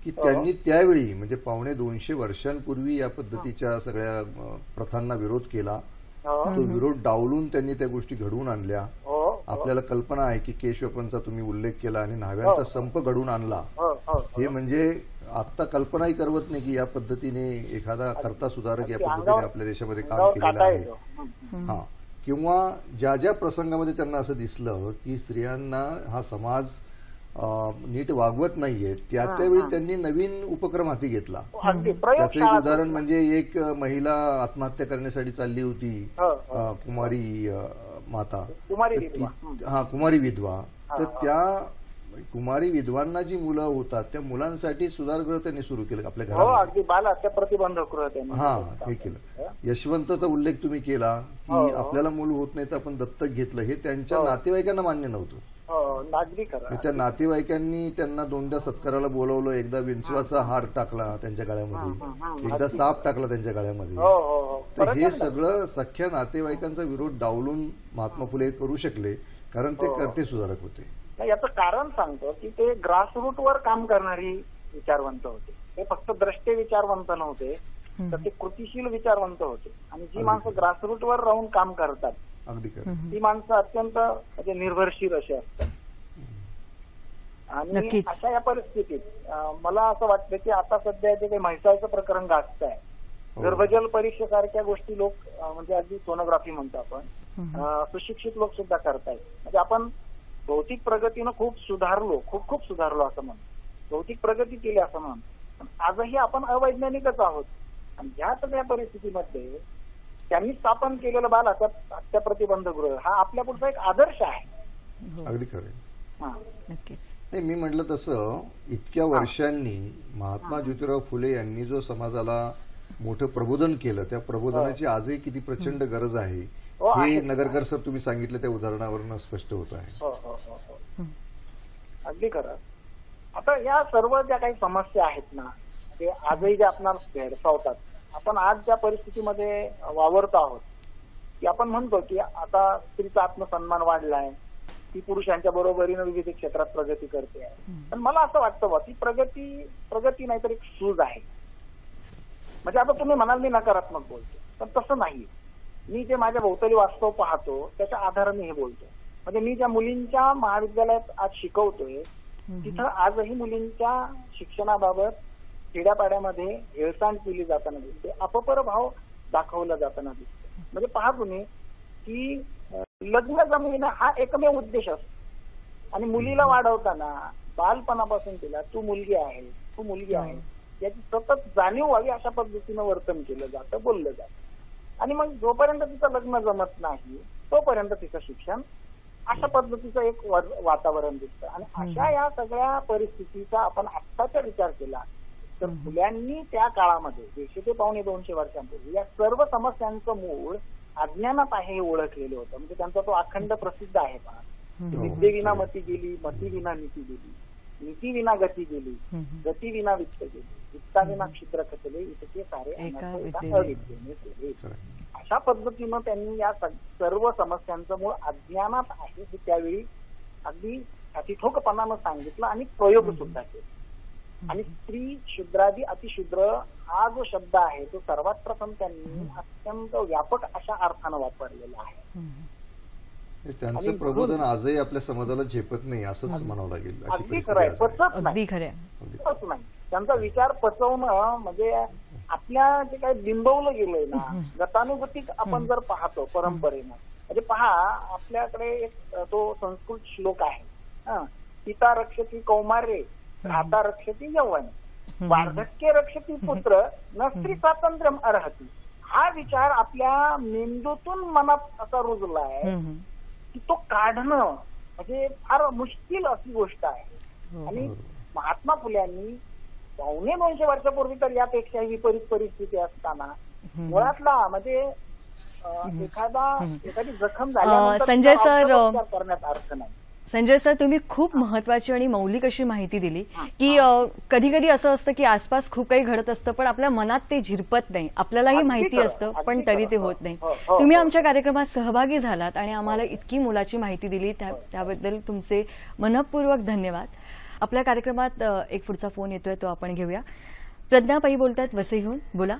की त्यांनी त्यावेळी म्हणजे 250 वर्षांपूर्वी या पद्धतीच्या सगळ्या प्रथांना विरोध केला. तो विरोध डावलून त्यांनी त्या गोष्टी घडवून आणल्या. आपल्याला कल्पना आहे की केशवपंचा तुम्ही उल्लेख केला आणि न्हाव्यांचा संप घडवून आणला. हे म्हणजे आता कल्पनाही करवत नाही की या पद्धतीने एखादा कर्ता सुधारक या पद्धतीने आपल्या देशामध्ये काम केलेलं आहे. हा, किंवा ज्या ज्या प्रसंगामध्ये त्यांना असं दिसलं की स्त्रियांना हा समाज नीट वागवत नाहीये, त्यावेळी त्यांनी नवीन उपक्रम हाती घेतला. त्याचं एक उदाहरण म्हणजे एक महिला आत्महत्या करण्यासाठी चालली होती, कुमारी माता, कुमारी विधवा. तर त्या कुमारी विधवांना जी मुलं होतात त्या मुलांसाठी सुधारगृह त्यांनी सुरू केलं आपल्या घरात. बालहत्या प्रतिबंधक हे केलं. यशवंतचा उल्लेख तुम्ही केला की आपल्याला मूल होत नाही तर आपण दत्तक घेतलं, हे त्यांच्या नातेवाईकांना मान्य नव्हतं. त्या नातेवाईकांनी त्यांना दोनदा सत्काराला बोलवलं, एकदा विंचवाचा हार टाकला त्यांच्या गळ्यामध्ये, एकदा साप टाकला त्यांच्या गळ्यामध्ये. तर हे सगळं सख्या नातेवाईकांचा विरोध डावलून महात्मा फुले करू शकले, कारण ते कर्ते सुधारक होते. याचं कारण सांगतो की ते ग्रासरूट वर काम करणारी विचारवंत होते. ते फक्त द्रष्टे विचारवंत नव्हते, तर ते कृतिशील विचारवंत होते. आणि जी माणसं ग्रासरूटवर राहून काम करतात अगदी खरं. ती माणसं अत्यंत म्हणजे निर्भरशील अशी असतात. आणि नक्कीच. अशा या परिस्थितीत मला असं वाटतं की आता सध्या जे काही म्हैसाळचं प्रकरण गाजत आहे, गर्भजल परीक्षेसारख्या गोष्टी लोक म्हणजे अगदी सोनोग्राफी म्हणतो आपण, सुशिक्षित लोक सुद्धा करतायत. म्हणजे आपण भौतिक प्रगतीनं खूप सुधारलो असं म्हणतो, भौतिक प्रगती केली असं म्हणतो, पण आजही आपण अवैज्ञानिकच आहोत. आणि ह्या सगळ्या परिस्थितीमध्ये त्यांनी स्थापन केलेलं बाल हत्या प्रतिबंधगृह हा आपल्या पुढचा एक आदर्श आहे. अगदी खरं. हा. नक्कीच. नाही, मी म्हटलं तसं इतक्या वर्षांनी महात्मा ज्योतिराव फुले यांनी जो समाजाला मोठं प्रबोधन केलं, त्या प्रबोधनाची आजही किती प्रचंड गरज आहे हे नगरकर सर तुम्ही सांगितलं त्या उदाहरणावरून स्पष्ट होत आहे. हो. अगदी खरं. आता या सर्व ज्या काही समस्या आहेत ना, ते आजही ज्या आपणाला भेडसावतात, आपण आज ज्या परिस्थितीमध्ये वावरतो आहोत की आपण म्हणतो की आता स्त्रीचा आत्मसन्मान वाढलाय, ती पुरुषांच्या बरोबरीनं विविध क्षेत्रात प्रगती करते आहे. पण मला असं वाटतं ती प्रगती नाही तर एक सूज आहे. म्हणजे आता तुम्ही म्हणाल मी नकारात्मक बोलतो, पण तसं नाही. मी जे माझ्या भोवताली वास्तव पाहतो त्याच्या आधाराने हे बोलतो. म्हणजे मी ज्या मुलींच्या महाविद्यालयात आज शिकवतोय तिथं आजही मुलींच्या शिक्षणाबाबत खेड्यापाड्यामध्ये हेळसांड केली जाताना दिसते, अपपर भाव दाखवला जाताना दिसते. म्हणजे पहा तुम्ही की लग्न जमविणं हा एकमेव उद्देश असतो. आणि मुलीला वाढवताना बालपणापासून तिला तू मुलगी आहे याची सतत जाणीव व्हावी अशा पद्धतीनं वर्तन केलं जातं, बोललं जातं. आणि मग जोपर्यंत तिचं लग्न जमत नाही तोपर्यंत तिचं शिक्षण अशा पद्धतीचं एक वातावरण दिसतं. आणि अशा या सगळ्या परिस्थितीचा आपण आत्ताचा विचार केला तर फुल्यांनी त्या काळामध्ये 150 ते 250 वर्षांपूर्वी या सर्व समस्यांचं मूळ अज्ञानात आहे हे ओळखलेलं होतं. म्हणजे त्यांचा तो अखंड प्रसिद्ध आहे पहा, विद्येविना मती गेली, मतीविना नीती गेली, नीतीविना गती गेली, गतीविना वित्त गेली, वित्ताविना क्षिद्र खचले, इतके सारे अविद्येने केले. अशा पद्धतीनं त्यांनी या सर्व समस्यांचं मूळ अज्ञानात आहे हे त्यावेळी अगदी अतिठोकपणानं सांगितलं आणि प्रयोग सुद्धा केले. आणि स्त्री शूद्रादी अतिशूद्र हा जो शब्द आहे तो सर्वात प्रथम त्यांनी अत्यंत व्यापक अशा अर्थानं वापरलेला आहे. त्यांचं प्रबोधन आजही आपल्या समाजाला झेपत नाही असंच म्हणावं लागेल. अगदी खरं आहे, पचत नाही. त्यांचा विचार पचवणं म्हणजे आपल्या जे काही बिंबवलं गेलंय ना, गतानुगतिक आपण जर पाहतो परंपरेनं, म्हणजे पहा आपल्याकडे एक तो संस्कृत श्लोक आहे, पिता रक्षती कौमारे भ्राता रक्षती यौवन, वार्धक्य रक्षती पुत्र, न स्त्री स्वातंत्र्यम अर्हती. हा विचार आपल्या मेंदूतून मनात असा रुजलाय की तो काढणं म्हणजे फार मुश्किल अशी गोष्ट आहे. आणि महात्मा फुल्यांनी 250 वर्षापूर्वी तर यापेक्षाही विपरीत परिस्थिती असताना मुळातला म्हणजे एखादी जखम झाल्यानंतर संजय सर करण्यात अर्थ नाही. संजय सर, तुम्ही खूप महत्वाची आणि मौलिक अशी माहिती दिली की कधी कधी असं असतं की आसपास खूप काही घडत असतं पण आपल्या मनात ते झिरपत नाही, आपल्यालाही माहिती असतं पण तरी ते होत नाही. तुम्ही आमच्या कार्यक्रमात सहभागी झालात आणि आम्हाला इतकी मोलाची माहिती दिली त्याबद्दल तुमचे मनःपूर्वक धन्यवाद. आपल्या कार्यक्रमात एक पुढचा फोन येतोय, तो आपण घेऊया. प्रज्ञाबाई बोलतात वसईहून, बोला.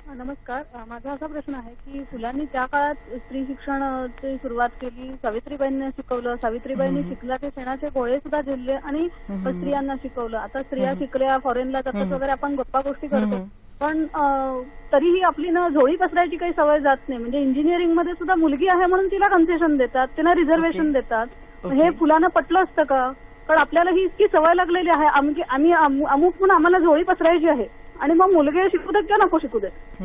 नमस्कार. माझा असा प्रश्न आहे की फुलांनी त्या काळात स्त्री शिक्षणाची सुरुवात केली, सावित्रीबाईंनी शिकवलं, सावित्रीबाईंनी शिकला ते शेणाचे गोळे सुद्धा झेलले आणि स्त्रियांना शिकवलं. आता स्त्रिया शिकल्या, फॉरेनला जातात वगैरे, आपण गप्पा गोष्टी करतो, पण तरीही आपली ना झोळी पसरायची काही सवय जात नाही. म्हणजे इंजिनिअरिंग मध्ये सुद्धा मुलगी आहे म्हणून तिला कन्सेशन देतात, तिला रिझर्वेशन देतात. हे फुलांना पटलं असतं का? कारण आपल्याला ही इतकी सवय लागलेली आहे, आम्ही अमुक म्हणून आम्हाला झोळी पसरायची आहे आणि मग मुलगे शिकू देत किंवा नको शिकू देत.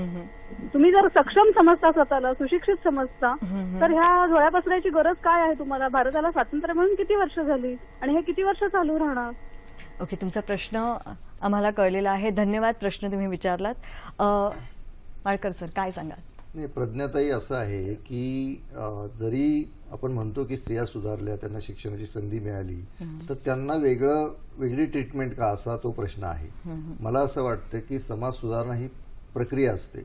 तुम्ही जर सक्षम समजता, स्वतःला सुशिक्षित समजता, तर ह्या झोळ्या पसरायची गरज काय आहे तुम्हाला? भारताला स्वातंत्र्य म्हणून किती वर्ष झाली आणि हे किती वर्ष चालू राहणार? ओके, तुमचा प्रश्न आम्हाला कळलेला आहे. धन्यवाद, प्रश्न तुम्ही विचारलात. माळकर सर, काय सांगाल? नाही, प्रज्ञाताई असं आहे की जरी आपण म्हणतो की स्त्रिया सुधारल्या, त्यांना शिक्षणाची संधी मिळाली, तर त्यांना वेगळी ट्रीटमेंट का असा तो प्रश्न आहे. मला असं वाटतं की समाज सुधारणा ही प्रक्रिया असते.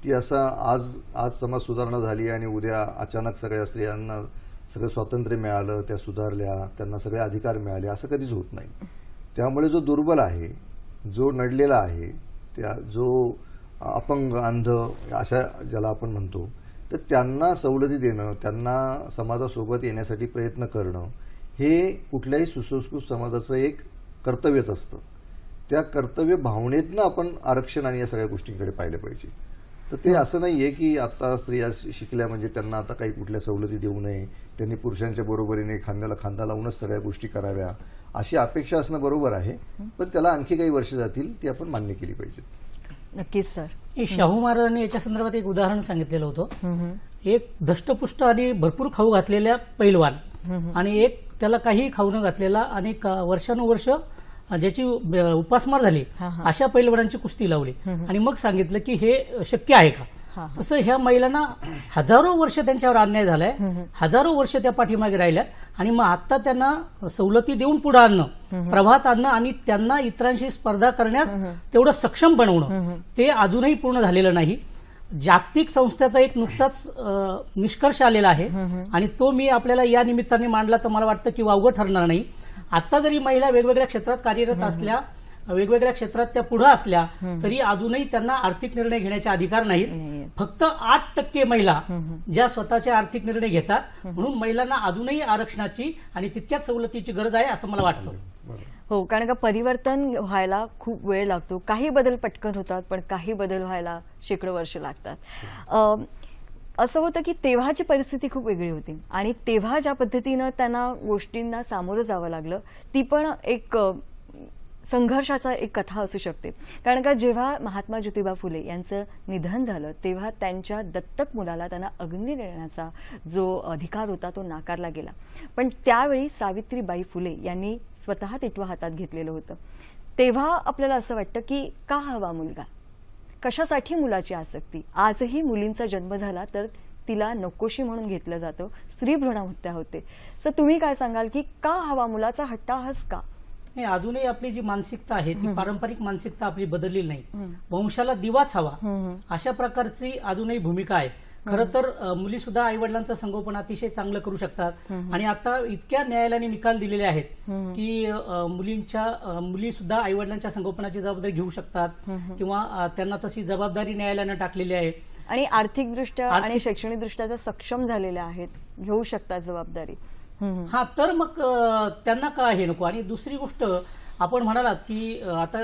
ती असं आज समाज सुधारणा झाली आणि उद्या अचानक सगळ्या स्त्रियांना सगळं स्वातंत्र्य मिळालं, त्या सुधारल्या, त्यांना सगळे अधिकार मिळाले, असं कधीच होत नाही. त्यामुळे जो दुर्बल आहे, जो नडलेला आहे, जो अपंग, अंध अशा ज्याला आपण म्हणतो, तर त्यांना सवलती देणं, त्यांना समाजासोबत येण्यासाठी प्रयत्न करणं हे कुठल्याही सुसंस्कृत समाजाचं एक कर्तव्यच असतं. त्या कर्तव्य भावनेतनं आपण आरक्षण आणि या सगळ्या गोष्टींकडे पाहिलं पाहिजे. तर ते असं नाहीये की आता स्त्रिया शिकल्या म्हणजे त्यांना आता काही कुठल्या सवलती देऊ नये, त्यांनी पुरुषांच्या बरोबरीने खांद्याला खांदा लावूनच सगळ्या गोष्टी कराव्या अशी अपेक्षा असणं बरोबर आहे, पण त्याला आणखी काही वर्ष जातील, ती आपण मान्य केली पाहिजे. नक्कीच सर. शाहू महाराजांनी याच्या संदर्भात एक उदाहरण सांगितलेलं होतं. एक धष्टपुष्ट आणि भरपूर खाऊ घातलेल्या पैलवान आणि एक त्याला काही खाऊ न घातलेला आणि वर्षानुवर्ष ज्याची उपासमार झाली अशा पैलवानांची कुस्ती लावली आणि मग सांगितलं की हे शक्य आहे का. तसं ह्या महिलांना हजारो वर्ष त्यांच्यावर अन्याय झालाय, हजारो वर्ष त्या पाठीमागे राहिल्या आणि मग आता त्यांना सवलती देऊन पुढे आणणं, प्रभात आणणं आणि त्यांना इतरांशी स्पर्धा करण्यास तेवढं सक्षम बनवणं ते अजूनही पूर्ण झालेलं नाही. जागतिक संस्थेचा एक नुकताच निष्कर्ष आलेला आहे आणि तो मी आपल्याला या निमित्ताने मांडला तर मला वाटतं की वावगं ठरणार नाही. आता जरी महिला वेगवेगळ्या क्षेत्रात कार्यरत असल्या, वेगवेगळ्या क्षेत्रात त्या पुढे असल्या तरी अजूनही त्यांना आर्थिक निर्णय घेण्याचे अधिकार नाहीत. फक्त 8% महिला ज्या स्वतःचे आर्थिक निर्णय घेतात, म्हणून महिलांना अजूनही आरक्षणाची आणि तितक्याच सवलतीची गरज आहे असं मला वाटतं. हो, कारण का परिवर्तन व्हायला खूप वेळ लागतो. काही बदल पटकन होतात, पण काही बदल व्हायला शेकडो वर्ष लागतात. असं होतं की तेव्हाची परिस्थिती खूप वेगळी होती आणि तेव्हा ज्या पद्धतीनं त्यांना गोष्टींना सामोरं जावं लागलं ती पण एक संघर्षाचा एक कथा असू शकते. कारण का जेव्हा महात्मा ज्योतिबा फुले यांचं निधन झालं तेव्हा त्यांच्या दत्तक मुलाला त्यांना अग्नी देण्याचा जो अधिकार होता तो नाकारला गेला. पण त्यावेळी सावित्रीबाई फुले यांनी स्वतः टिटवा हातात घेतलेलं होतं. तेव्हा आपल्याला असं वाटतं की का हवा मुलगा, कशासाठी मुलाची आसक्ती. आजही मुलींचा जन्म झाला तर तिला नकोशी म्हणून घेतलं जातं, स्त्री भ्रूणहत्या होते. तर तुम्ही काय सांगाल की का हवा मुलाचा हट्टाहस का. नाही, अजूनही आपली जी मानसिकता आहे ती पारंपरिक मानसिकता आपली बदललेली नाही. वंशाला दिवाच हवा अशा प्रकारची अजूनही भूमिका आहे. खरं तर मुली सुद्धा आई वडिलांचं संगोपन अतिशय चांगलं करू शकतात आणि आता इतक्या न्यायालयाने निकाल दिलेले आहेत की मुली सुद्धा आई वडिलांच्या संगोपनाची जबाबदारी घेऊ शकतात किंवा त्यांना तशी जबाबदारी न्यायालयानं टाकलेली आहे आणि आर्थिकदृष्ट्या आणि शैक्षणिकदृष्ट्या सक्षम झालेल्या आहेत, घेऊ शकतात जबाबदारी. हा, तर मग त्यांना का हे नको. आणि दुसरी गोष्ट आपण म्हणालात की आता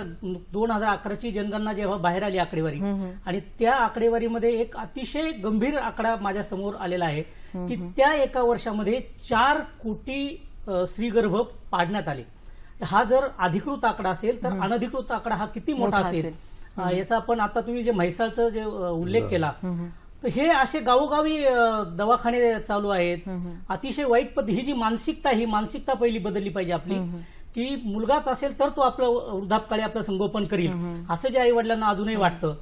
2011ची जनगणना जेव्हा बाहेर आली आकडेवारी आणि त्या आकडेवारीमध्ये एक अतिशय गंभीर आकडा माझ्या समोर आलेला आहे की त्या एका वर्षामध्ये 4 कोटी स्त्रीगर्भ पाडण्यात आले. हा जर अधिकृत आकडा असेल तर अनधिकृत आकडा हा किती मोठा असेल याचा आपण आता तुम्ही जे म्हैसाळचा जे उल्लेख केला तर हे असे गावोगावी दवाखाने चालू आहेत. अतिशय वाईट पद्धती. ही जी मानसिकता, ही मानसिकता पहिली बदलली पाहिजे आपली की मुलगाच असेल तर तो आपलं वृद्धापकाळी आपलं संगोपन करील असं जे आई वडिलांना अजूनही वाटतं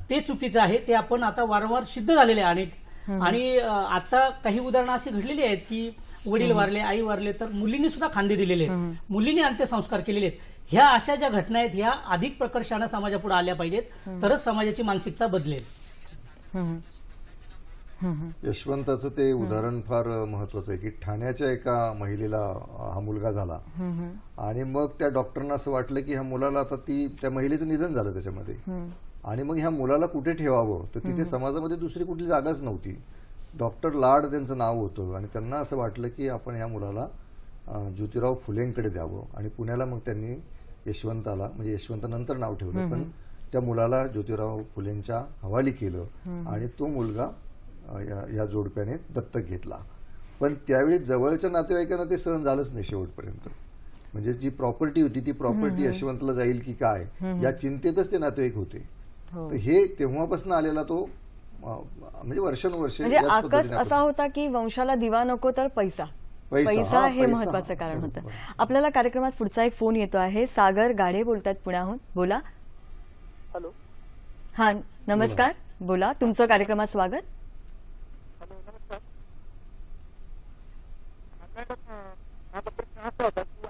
ते चुकीचं आहे. ते आपण आता वारंवार सिद्ध झालेले आहे. आणि आता काही उदाहरणं अशी घडलेली आहेत की वडील वारले, आई वारले तर मुलींनी सुद्धा खांदे दिलेले आहेत, मुलींनी अंत्यसंस्कार केलेले आहेत. ह्या अशा ज्या घटना आहेत ह्या अधिक प्रकर्षानं समाजापुढे आल्या पाहिजेत तरच समाजाची मानसिकता बदलेल. यशवंताचं ते उदाहरण फार महत्वाचं आहे की ठाण्याच्या एका महिलेला हा मुलगा झाला आणि मग त्या डॉक्टरना असं वाटलं की ह्या मुलाला आता त्या महिलेचं निधन झालं त्याच्यामध्ये आणि मग ह्या मुलाला कुठे ठेवावं तर तिथे समाजामध्ये दुसरी कुठली जागाच नव्हती. डॉक्टर लाड त्यांचं नाव होतं आणि त्यांना असं वाटलं की आपण या मुलाला ज्योतिराव फुलेंकडे द्यावं आणि पुण्याला मग त्यांनी यशवंताला, म्हणजे यशवंतानंतर नाव ठेवलं, पण त्या मुलाला ज्योतिराव फुलेंच्या हवाली केलं आणि तो मुलगा या जोडप्याने दत्तक घेतला. पण त्यावेळी जवळच्या नातेवाईकांना ते सहन झालंच नाही शेवटपर्यंत. म्हणजे जी प्रॉपर्टी होती ती प्रॉपर्टी यशवंतला जाईल की काय या चिंतेतच ते नातेवाईक होते. तर हे तेव्हापासून आलेला तो म्हणजे वर्षानुवर्ष म्हणजे आकस असा होता की वंशाला दिवा नको तर पैसा हे महत्वाचं कारण होतं. आपल्याला कार्यक्रमात पुढचा एक फोन येतो आहे. सागर गाडे बोलतात पुण्याहून. बोला. हॅलो. हा, नमस्कार. बोला, तुमचं कार्यक्रमात स्वागत.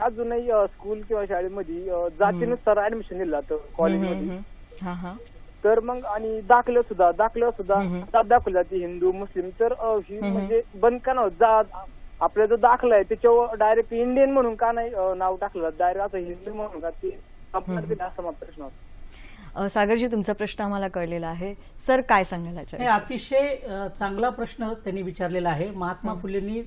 अजूनही स्कूल किंवा शाळेमध्ये जातीनुसार ऍडमिशन दिलं जातं कॉलेजमध्ये. तर मग आणि दाखलं सुद्धा जात दाखवली जाते हिंदू मुस्लिम. तर ही म्हणजे बंद का नव्हतं. आपला जो दाखला आहे त्याच्यावर डायरेक्ट इंडियन म्हणून का नाही नाव टाकलं, डायरेक्ट असं हिंदू म्हणून का ते असं प्रश्न होता. सागरजी, तुमचा प्रश्न आम्हाला कळलेला आहे. सर, काय सांगाल याच्यावर? हे अतिशय चांगला प्रश्न त्यांनी विचारलेला आहे. महात्मा फुलेंनी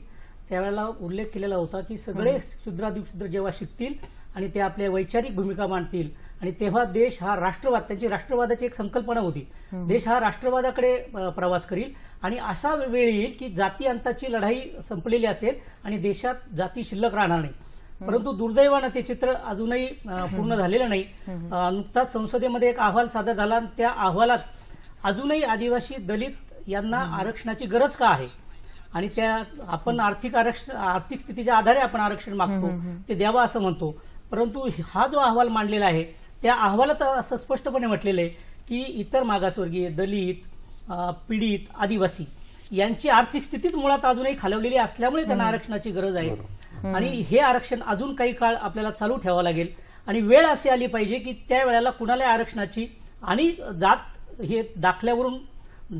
त्यावेळेला उल्लेख केलेला होता की सगळे क्षुद्रादिक्षुद्र जेव्हा शिकतील आणि ते आपल्या वैचारिक भूमिका मांडतील आणि तेव्हा देश हा राष्ट्रवाद, त्यांची राष्ट्रवादाची एक संकल्पना होती, देश हा राष्ट्रवादाकडे प्रवास करील आणि असा वेळ येईल की जाती अंताची लढाई संपलेली असेल आणि देशात जाती शिल्लक राहणार नाही. परंतु दुर्दैवानं ते चित्र अजूनही पूर्ण झालेलं नाही. नुकताच संसदेमध्ये एक अहवाल सादर झाला आणि त्या अहवालात अजूनही आदिवासी दलित यांना आरक्षणाची गरज का आहे आणि त्या आपण आर्थिक स्थितीच्या आधारे आपण आरक्षण मागतो, ते द्यावा असं म्हणतो. परंतु हा जो अहवाल मांडलेला आहे त्या अहवालात असं स्पष्टपणे म्हटलेलं आहे की इतर मागासवर्गीय, दलित, पीडित, आदिवासी यांची आर्थिक स्थितीच मुळात अजूनही खालवलेली असल्यामुळे त्यांना आरक्षणाची गरज आहे आणि हे आरक्षण अजून काही काळ आपल्याला चालू ठेवावं लागेल आणि वेळ अशी आली पाहिजे की त्या वेळेला कुणाला आरक्षणाची आणि जात हे दाखल्यावरून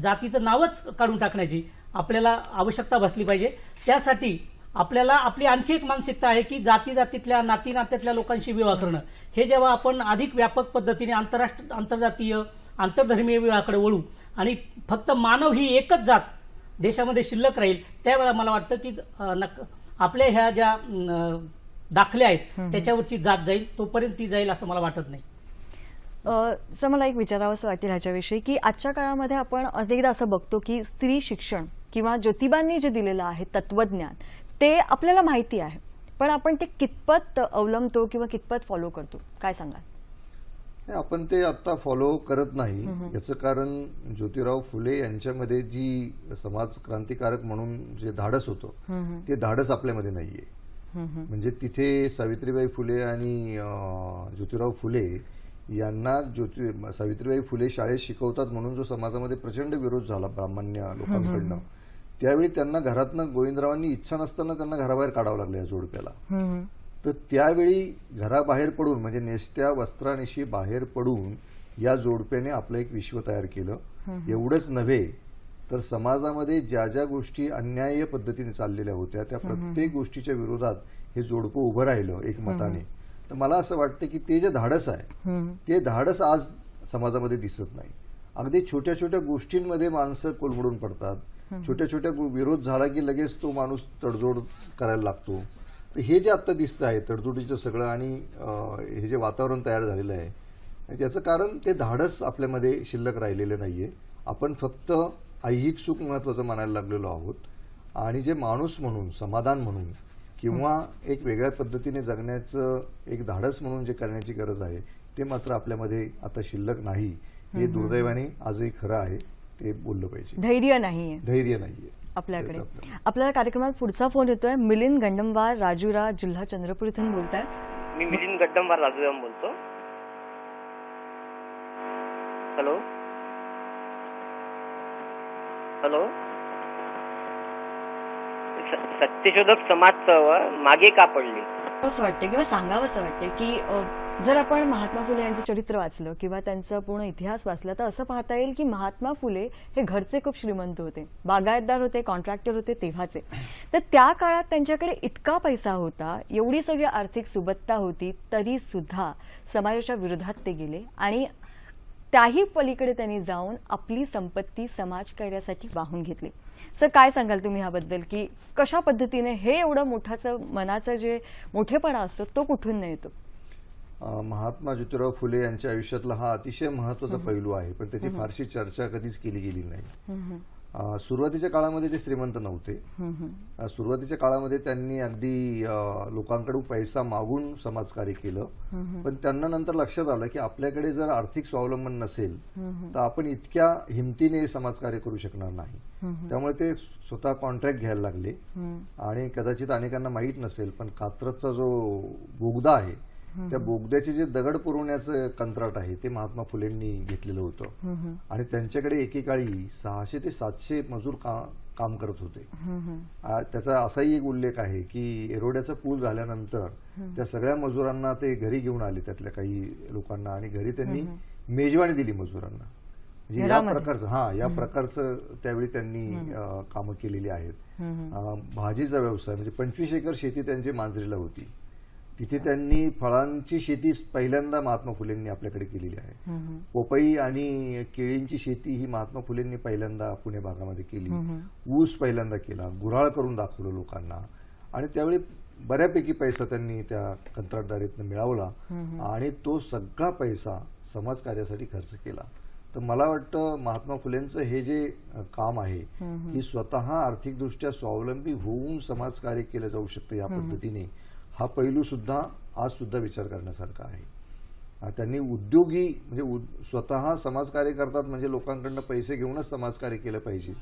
जातीचं नावच काढून टाकण्याची आपल्याला आवश्यकता भासली पाहिजे. त्यासाठी आपल्याला आपली आणखी एक मानसिकता आहे की जातीजातीतल्या नाती नात्यातल्या लोकांशी विवाह करणं, हे जेव्हा आपण अधिक व्यापक पद्धतीने आंतरजातीय आंतरधर्मीय विवाहाकडे वळू आणि फक्त मानव ही एकच जात देशामध्ये शिल्लक राहील, त्यावेळेला मला वाटतं की आपल्या ह्या ज्या दाखल्या आहेत त्याच्यावरची जात जाईल, तोपर्यंत ती जाईल असं मला वाटत नाही. सर, मला एक विचारावंसं वाटेल ह्याच्याविषयी की आजच्या काळामध्ये आपण अनेकदा असं बघतो की स्त्री शिक्षण किंवा ज्योतिबांनी जे दिलेलं आहे तत्वज्ञान ते आपल्याला माहिती आहे, पण आपण ते कितपत अवलंबतो किंवा कितपत फॉलो करतो, काय सांगाल? आपण ते आता फॉलो करत नाही. याचं कारण ज्योतिराव फुले यांच्यामध्ये जी समाज क्रांतिकारक म्हणून जे धाडस होतं ते धाडस आपल्यामध्ये नाहीये. म्हणजे तिथे सावित्रीबाई फुले आणि ज्योतिराव फुले यांना सावित्रीबाई फुले शाळेत शिकवतात म्हणून जो समाजामध्ये प्रचंड विरोध झाला ब्राह्मण्य लोकांकडनं, त्यावेळी त्यांना घरातनं गोविंदरावांनी इच्छा नसताना त्यांना घराबाहेर काढावं लागलं या जोडप्याला. तर त्यावेळी घराबाहेर पडून म्हणजे नेसत्या वस्त्रानिशी बाहेर पडून या जोडप्याने आपलं एक विश्व तयार केलं. एवढंच नव्हे तर समाजामध्ये ज्या ज्या गोष्टी अन्याय्य पद्धतीने चाललेल्या होत्या त्या प्रत्येक गोष्टीच्या विरोधात हे जोडपं उभं राहिलं एकमताने. तर मला असं वाटतं की ते जे धाडस आहे ते धाडस आज समाजामध्ये दिसत नाही. अगदी छोट्या छोट्या गोष्टींमध्ये माणसं कोलमडून पडतात. छोट्या छोट्या विरोध झाला की लगेच तो माणूस तडजोड करायला लागतो. तर हे जे आता दिसतं आहे तडजोडीचं सगळं आणि हे जे वातावरण तयार झालेलं आहे त्याचं कारण ते धाडस आपल्यामध्ये शिल्लक राहिलेलं नाहीये. आपण फक्त ऐहिक सुख महत्वाचं मानायला लागलेलो आहोत आणि जे माणूस म्हणून, समाधान म्हणून किंवा एक वेगळ्या पद्धतीने जगण्याचं एक धाडस म्हणून जे करण्याची गरज आहे ते मात्र आपल्यामध्ये आता शिल्लक नाही. हे दुर्दैवाने आजही खरं आहे, ते बोललं पाहिजे. धैर्य नाहीये आपल्याकडे. आपल्याला कार्यक्रमात पुढचा फोन येतोय. मिलिंद गंडमवार, राजुरा, जिल्हा चंद्रपूर इथून बोलतायत. मी मिलिंद गड्डमवार राजुरा बोलतो. Hello hello. सत्यशोधक समाज चळवळ मागे का पडली असं वाटतं किंवा सांगावंसं वाटतं की जर आपण महात्मा फुले यांचं चरित्र वाचलं किंवा त्यांचा पूर्ण इतिहास वाचला तर असं पाहता येईल की महात्मा फुले हे घरचे खूप श्रीमंत होते, बागायतदार होते, कॉन्ट्रॅक्टर होते तेव्हाचे. तर त्या काळात त्यांच्याकडे इतका पैसा होता, एवढी सगळी आर्थिक सुबत्ता होती, तरी सुद्धा समाजाच्या विरोधात ते गेले आणि त्याही पलीकडे त्यांनी जाऊन आपली संपत्ती समाजकार्यासाठी वाहून घेतली. सर, काय सांगाल तुम्ही ह्याबद्दल की कशा पद्धतीने हे एवढं मोठाचं मनाचं जे मोठेपणा असतो तो कुठून नाही येतो? महात्मा ज्योतिराव फुले यांच्या आयुष्यातला हा अतिशय महत्वाचा पैलू आहे, पण त्याची फारशी चर्चा कधीच केली गेली नाही. सुरुवातीच्या काळामध्ये ते श्रीमंत नव्हते. सुरुवातीच्या काळामध्ये त्यांनी अगदी लोकांकडून पैसा मागून समाजकार्य केलं, पण त्यांना नंतर लक्षात आलं की आपल्याकडे जर आर्थिक स्वावलंबन नसेल तर आपण इतक्या हिमतीने समाजकार्य करू शकणार नाही. त्यामुळे ते स्वतः कॉन्ट्रॅक्ट घ्यायला लागले आणि कदाचित अनेकांना माहीत नसेल पण कात्रजचा जो बोगदा आहे त्या बोगद्याचे जे दगड पुरवण्याचं कंत्राट आहे ते महात्मा फुलेंनी घेतलेलं होतं आणि त्यांच्याकडे एकेकाळी 600 ते 700 मजूर काम करत होते. त्याचा असाही एक उल्लेख आहे की एरोड्याचा पूल झाल्यानंतर त्या सगळ्या मजुरांना ते घरी घेऊन आले, त्यातल्या काही लोकांना, आणि घरी त्यांनी मेजवानी दिली मजुरांना. म्हणजे या प्रकारचं त्यावेळी त्यांनी कामं केलेली आहेत. भाजीचा व्यवसाय म्हणजे 25 एकर शेती त्यांची मांजरीला होती. तिथे त्यांनी फळांची शेती पहिल्यांदा महात्मा फुलेंनी आपल्याकडे केलेली आहे. पपई आणि केळींची शेती ही महात्मा फुलेंनी पहिल्यांदा पुणे भागामध्ये केली. ऊस पहिल्यांदा केला, गुऱ्हाळ करून दाखवलं लोकांना, आणि त्यावेळी बऱ्यापैकी पैसा त्यांनी त्या कंत्राटदारीतनं मिळवला आणि तो सगळा पैसा समाजकार्यासाठी खर्च केला. तर मला वाटतं महात्मा फुलेंचं हे जे काम आहे की स्वतः आर्थिकदृष्ट्या स्वावलंबी होऊन समाजकार्य केलं जाऊ शकतं या पद्धतीने, हा पैलू सुद्धा आज सुद्धा विचार करण्यासारखा आहे. त्यांनी उद्योगी म्हणजे स्वतः समाजकार्य करतात म्हणजे लोकांकडनं पैसे घेऊनच समाजकार्य केलं पाहिजे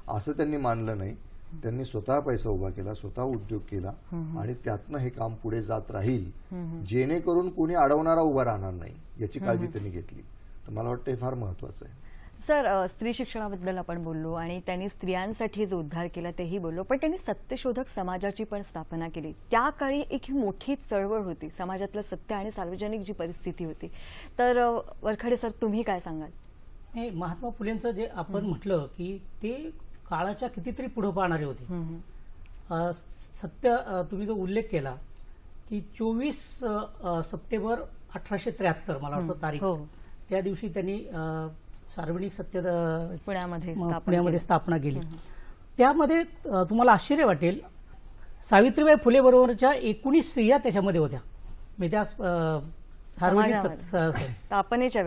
असं त्यांनी मानलं नाही. त्यांनी स्वतः पैसा उभा केला, स्वतः उद्योग केला आणि त्यातनं हे काम पुढे जात राहील, जेणेकरून कोणी अडवणारा उभा राहणार नाही याची काळजी त्यांनी घेतली. तर मला वाटतं हे फार महत्वाचं आहे. सर, स्त्री शिक्षणाबद्दल आपण बोललो आणि त्यांनी स्त्रियांसाठी जो उद्धार केला तेही बोललो, पण त्यांनी सत्यशोधक समाजाची पण स्थापना केली. त्या काळी एक मोठी चळवळ होती, समाजातलं सत्य आणि सार्वजनिक जी परिस्थिती होती. तर वरखडे सर, तुम्ही काय सांगाल? महात्मा फुलेंचं जे आपण म्हटलं की ते काळाच्या कितीतरी पुढे पाहणारे होते. सत्य, तुम्ही जो उल्लेख केला की 24 सप्टेंबर 1873 मला वाटतं तारीख, त्या दिवशी त्यांनी सार्वजनिक सत्य पुण्यामध्ये स्थापना केली. त्यामध्ये तुम्हाला आश्चर्य वाटेल, सावित्रीबाई फुले बरोबरच्या 19 स्त्रिया त्याच्यामध्ये होत्या. म्हणजे त्या सार्वजनिक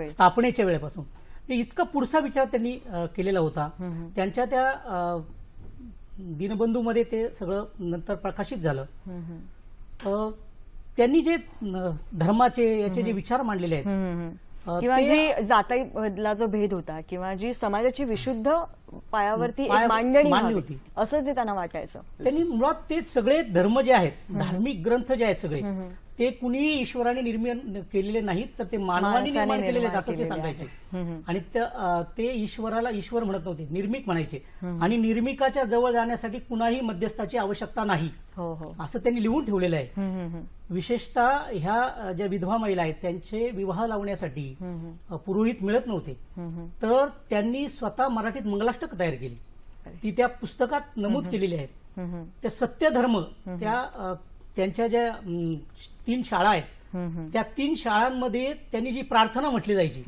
स्थापनेच्या वेळेपासून इतका पुढचा विचार त्यांनी केलेला होता. त्यांच्या त्या दिनबंधूमध्ये ते सगळं नंतर प्रकाशित झालं. त्यांनी जे धर्माचे याचे जे विचार मांडलेले आहेत किंवा जी जातीमधला जो भेद होता किंवा जी समाजाची विशुद्ध पायावरती मांडणी होती असं ते त्यांना वाटायचं. त्यांनी मुळात ते सगळे धर्म जे आहेत, धार्मिक ग्रंथ जे आहेत सगळे, ते कुणी ईश्वराने निर्माण केलेले नाहीत, तर ते मानवाने निर्माण केलेले आहेत असं ते सांगायचे. आणि ते ईश्वराला ईश्वर म्हणत नव्हते, निर्मिक म्हणायचे. आणि निर्मिकाच्या जवळ जाण्यासाठी कुणाही मध्यस्थाची आवश्यकता नाही असं त्यांनी लिहून ठेवलेलं आहे. विशेषतः ह्या ज्या विधवा महिला आहेत त्यांचे विवाह लावण्यासाठी पुरोहित मिळत नव्हते, तर त्यांनी स्वतः मराठीत मंगलाष्टक तयार केली. ती त्या पुस्तकात नमूद केलेली आहेत. त्या सत्य धर्म, त्यांच्या ज्या 3 शाळा आहेत त्या 3 शाळांमध्ये त्यांनी जी प्रार्थना म्हटली जायची,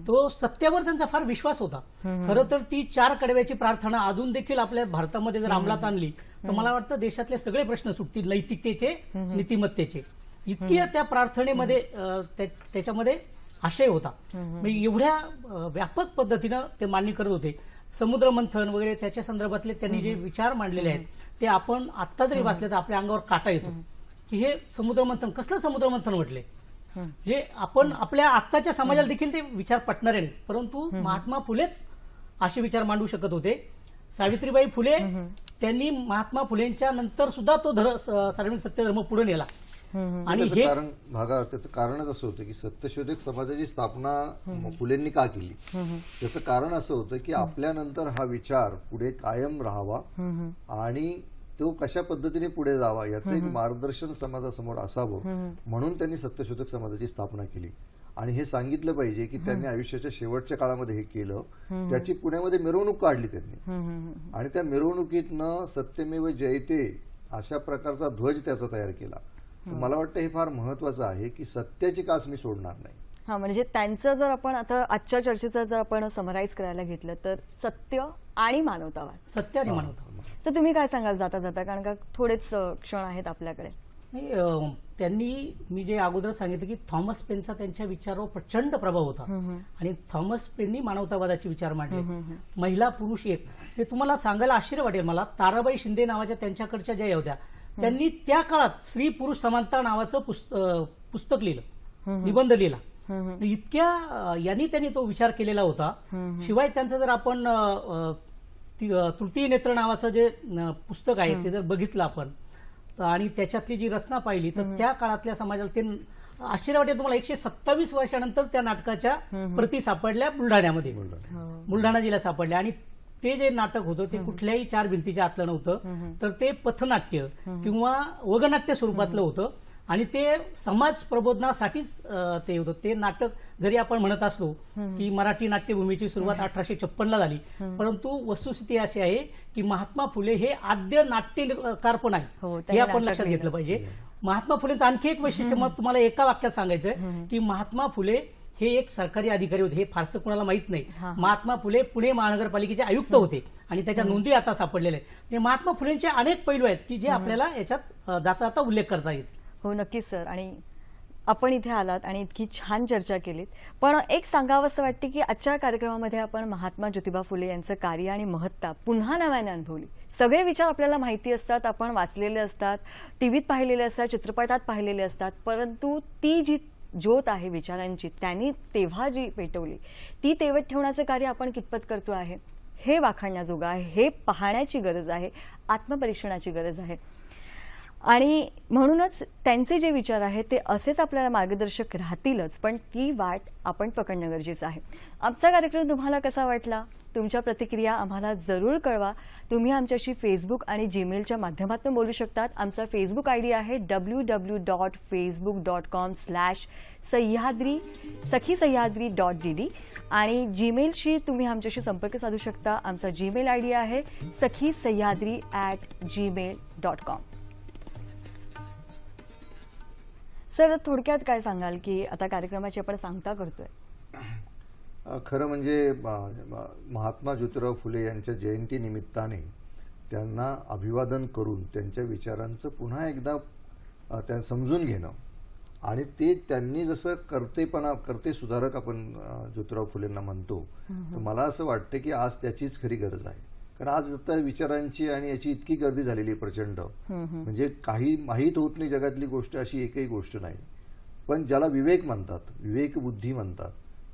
तो सत्यावर त्यांचा फार विश्वास होता. खरं तर ती 4 कडव्याची प्रार्थना अजून देखील आपल्या भारतामध्ये जर अंमलात आणली तर मला वाटतं देशातले सगळे प्रश्न सुटतील, नैतिकतेचे, नीतिमत्तेचे. इतकी त्या प्रार्थनेमध्ये त्याच्यामध्ये आशय होता. एवढ्या व्यापक पद्धतीनं ते मान्य करत होते. समुद्र मंथन वगैरे त्याच्या संदर्भातले त्यांनी जे विचार मांडलेले आहेत ते आपण आता जरी वाचले तर आपल्या अंगावर काटा येतो की हे समुद्र मंथन, कसलं समुद्र मंथन म्हटले, हे आपण आपल्या आत्ताच्या समाजाला देखील ते विचार पटणारे नाहीत. परंतु महात्मा फुलेच असे विचार मांडू शकत होते. सावित्रीबाई फुले त्यांनी महात्मा फुलेंच्या नंतर सुद्धा तो सार्वजनिक सत्य धर्म पुढे नेला. आणि त्याचं कारणच असं होतं की सत्यशोधक समाजाची स्थापना फुलेंनी का केली. त्याचं कारण असं होतं की आपल्यानंतर हा विचार पुढे कायम राहावा आणि तो कशा पद्धतीने पुढे जावा याचं एक मार्गदर्शन समाजासमोर असावं, म्हणून त्यांनी सत्यशोधक समाजाची स्थापना केली. आणि हे सांगितलं पाहिजे की त्यांनी आयुष्याच्या शेवटच्या काळामध्ये हे केलं. त्याची पुण्यामध्ये मिरवणूक काढली त्यांनी आणि त्या मिरवणुकीतनं सत्यमेव जयते अशा प्रकारचा ध्वज त्याचा तयार केला. मला वाटतं हे फार महत्वाचं आहे की सत्याची कास मी सोडणार नाही. म्हणजे त्यांचं जर आपण आता आजच्या चर्चेचं जर आपण समराईज करायला घेतलं तर सत्य आणि मानवतावाद. सत्य आणि मानवतावाद. तर तुम्ही काय सांगाल जाता जाता, कारण का थोडेच क्षण आहेत आपल्याकडे. त्यांनी, मी जे अगोदर सांगितलं की थॉमस पेनचा त्यांच्या विचारावर प्रचंड प्रभाव होता आणि थॉमस पेननी मानवतावादाचे विचार मांडले. महिला पुरुष एक, हे तुम्हाला सांगायला आश्चर्य वाटेल मला, ताराबाई शिंदे नावाच्या त्यांच्याकडच्या ज्या होत्या त्यांनी त्या काळात स्त्री पुरुष समानता नावाचं पुस्तक लिहिलं, निबंध लिहिला. इतक्या यांनी त्यांनी तो विचार केलेला होता. शिवाय त्यांचं जर आपण तृतीय नेत्र नावाचं जे पुस्तक आहे ते जर बघितलं आपण आणि त्याच्यातली जी रचना पाहिली तर त्या काळातल्या समाजाला ते आश्चर्य वाटेल तुम्हाला. 127 वर्षानंतर त्या नाटकाच्या प्रती सापडल्या बुलढाण्यामध्ये, बुलढाणा जिल्ह्यात सापडल्या. आणि ते जे नाटक होतं ते कुठल्याही 4 भिंतीच्या आतलं नव्हतं, तर ते पथनाट्य किंवा वगनाट्य स्वरूपातलं होतं. आणि ते समाज प्रबोधनासाठीच ते होतं. ते नाटक जरी आपण म्हणत असलो की मराठी नाट्यभूमीची सुरुवात 1856 झाली, परंतु वस्तुस्थिती अशी आहे की महात्मा फुले हे आद्य नाट्यकार पण आहेत, हे आपण लक्षात घेतलं पाहिजे. महात्मा फुलेंचं आणखी एक वैशिष्ट्य मग तुम्हाला एका वाक्यात सांगायचंय की महात्मा फुले हे एक सरकारी अधिकारी होते. हे फारसं कुणाला माहित नाही. महात्मा फुले पुणे महानगरपालिकेचे आयुक्त होते आणि त्याच्या नोंदी आता सापडलेल्या आहेत. म्हणजे महात्मा फुलेंचे अनेक पैलू आहेत की जे आपल्याला याच्यात जाता जाता उल्लेख करता येईल. हो, नक्कीच सर. आणि आपण इथे आलात आणि इतकी छान चर्चा केलीत, पण एक सांगावंसं वाटते की आजच्या कार्यक्रमामध्ये आपण महात्मा ज्योतिबा फुले यांचं कार्य आणि महत्ता पुन्हा नव्याने अनुभवली. सगळे विचार आपल्याला माहिती असतात, आपण वाचलेले असतात, टीव्हीत पाहिलेले असतात, चित्रपटात पाहिलेले असतात, परंतु ती जी ज्योत आहे विचारांची त्यांनी तेव्हा जी पेटवली ती तेवत ठेवण्याचं कार्य आपण कितपत करतो आहे हे वाखाणण्याजोगं आहे. हे पाहण्याची गरज आहे, आत्मपरीक्षणाची गरज आहे. आणि म्हणूनच त्यांचे जे विचार आहेत ते असेच आपल्याला मार्गदर्शक राहतीलच, पण ती वाट आपण पकडणं गरजेचं आहे. आमचा कार्यक्रम तुम्हाला कसा वाटला? तुमच्या प्रतिक्रिया आम्हाला जरूर कळवा. तुम्ही आमच्याशी फेसबुक आणि जीमेलच्या माध्यमातून बोलू शकतात. आमचा फेसबुक आयडी आहे www.facebook.com/सह्याद्री आणि जीमेलशी तुम्ही आमच्याशी संपर्क साधू शकता. आमचा जीमेल आयडी आहे sakhisayadri@gmail.com. सर, थोडक्यात काय सांगाल की आता कार्यक्रमाची आपण सांगता करतोय? खरं म्हणजे महात्मा ज्योतिराव फुले यांच्या जयंती निमित्ताने त्यांना अभिवादन करून त्यांच्या विचारांचं पुन्हा एकदा त्यांना समजून घेणं आणि ते त्यांनी जसं करते सुधारक आपण ज्योतिराव फुलेंना म्हणतो, तर मला असं वाटतं की आज त्याचीच खरी गरज आहे. कारण आज आता विचारांची आणि याची इतकी गर्दी झालेली आहे प्रचंड, म्हणजे काही माहीत होत नाही जगातली गोष्ट अशी एकही गोष्ट नाही. पण ज्याला विवेक म्हणतात, विवेकबुद्धी म्हणतात,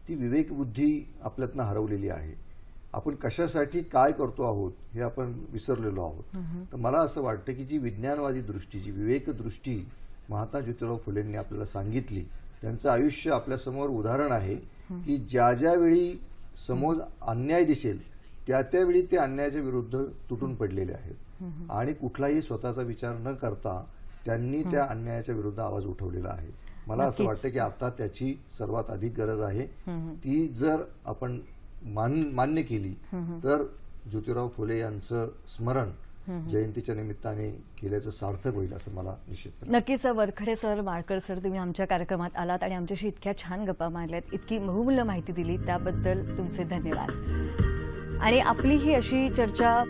ती विवेकबुद्धी आपल्यातनं हरवलेली आहे. आपण कशासाठी काय करतो आहोत हे आपण विसरलेलो आहोत. तर मला असं वाटतं की जी विज्ञानवादी दृष्टी, जी विवेक दृष्टी महात्मा ज्योतिराव फुलेंनी आपल्याला सांगितली, त्यांचं आयुष्य आपल्यासमोर उदाहरण आहे की ज्या ज्यावेळी समोर अन्याय दिसेल त्या त्यावेळी ते अन्यायाच्या विरुद्ध तुटून पडलेले आहेत आणि कुठलाही स्वतःचा विचार न करता त्यांनी त्या अन्यायाच्या विरुद्ध आवाज उठवलेला आहे. मला असं वाटतं की आता त्याची सर्वात अधिक गरज आहे. ती जर आपण मान्य केली तर ज्योतिराव फुले यांचं स्मरण जयंतीच्या निमित्ताने केल्याचं सार्थक होईल असं मला निश्चित वाटतं. नक्कीच. वरखडे सर, माळकर सर, तुम्ही आमच्या कार्यक्रमात आलात आणि आमच्याशी इतक्या छान गप्पा मारल्यात, इतकी बहुमूल्य माहिती दिली, त्याबद्दल तुमचे धन्यवाद. आणि आपली ही अशी चर्चा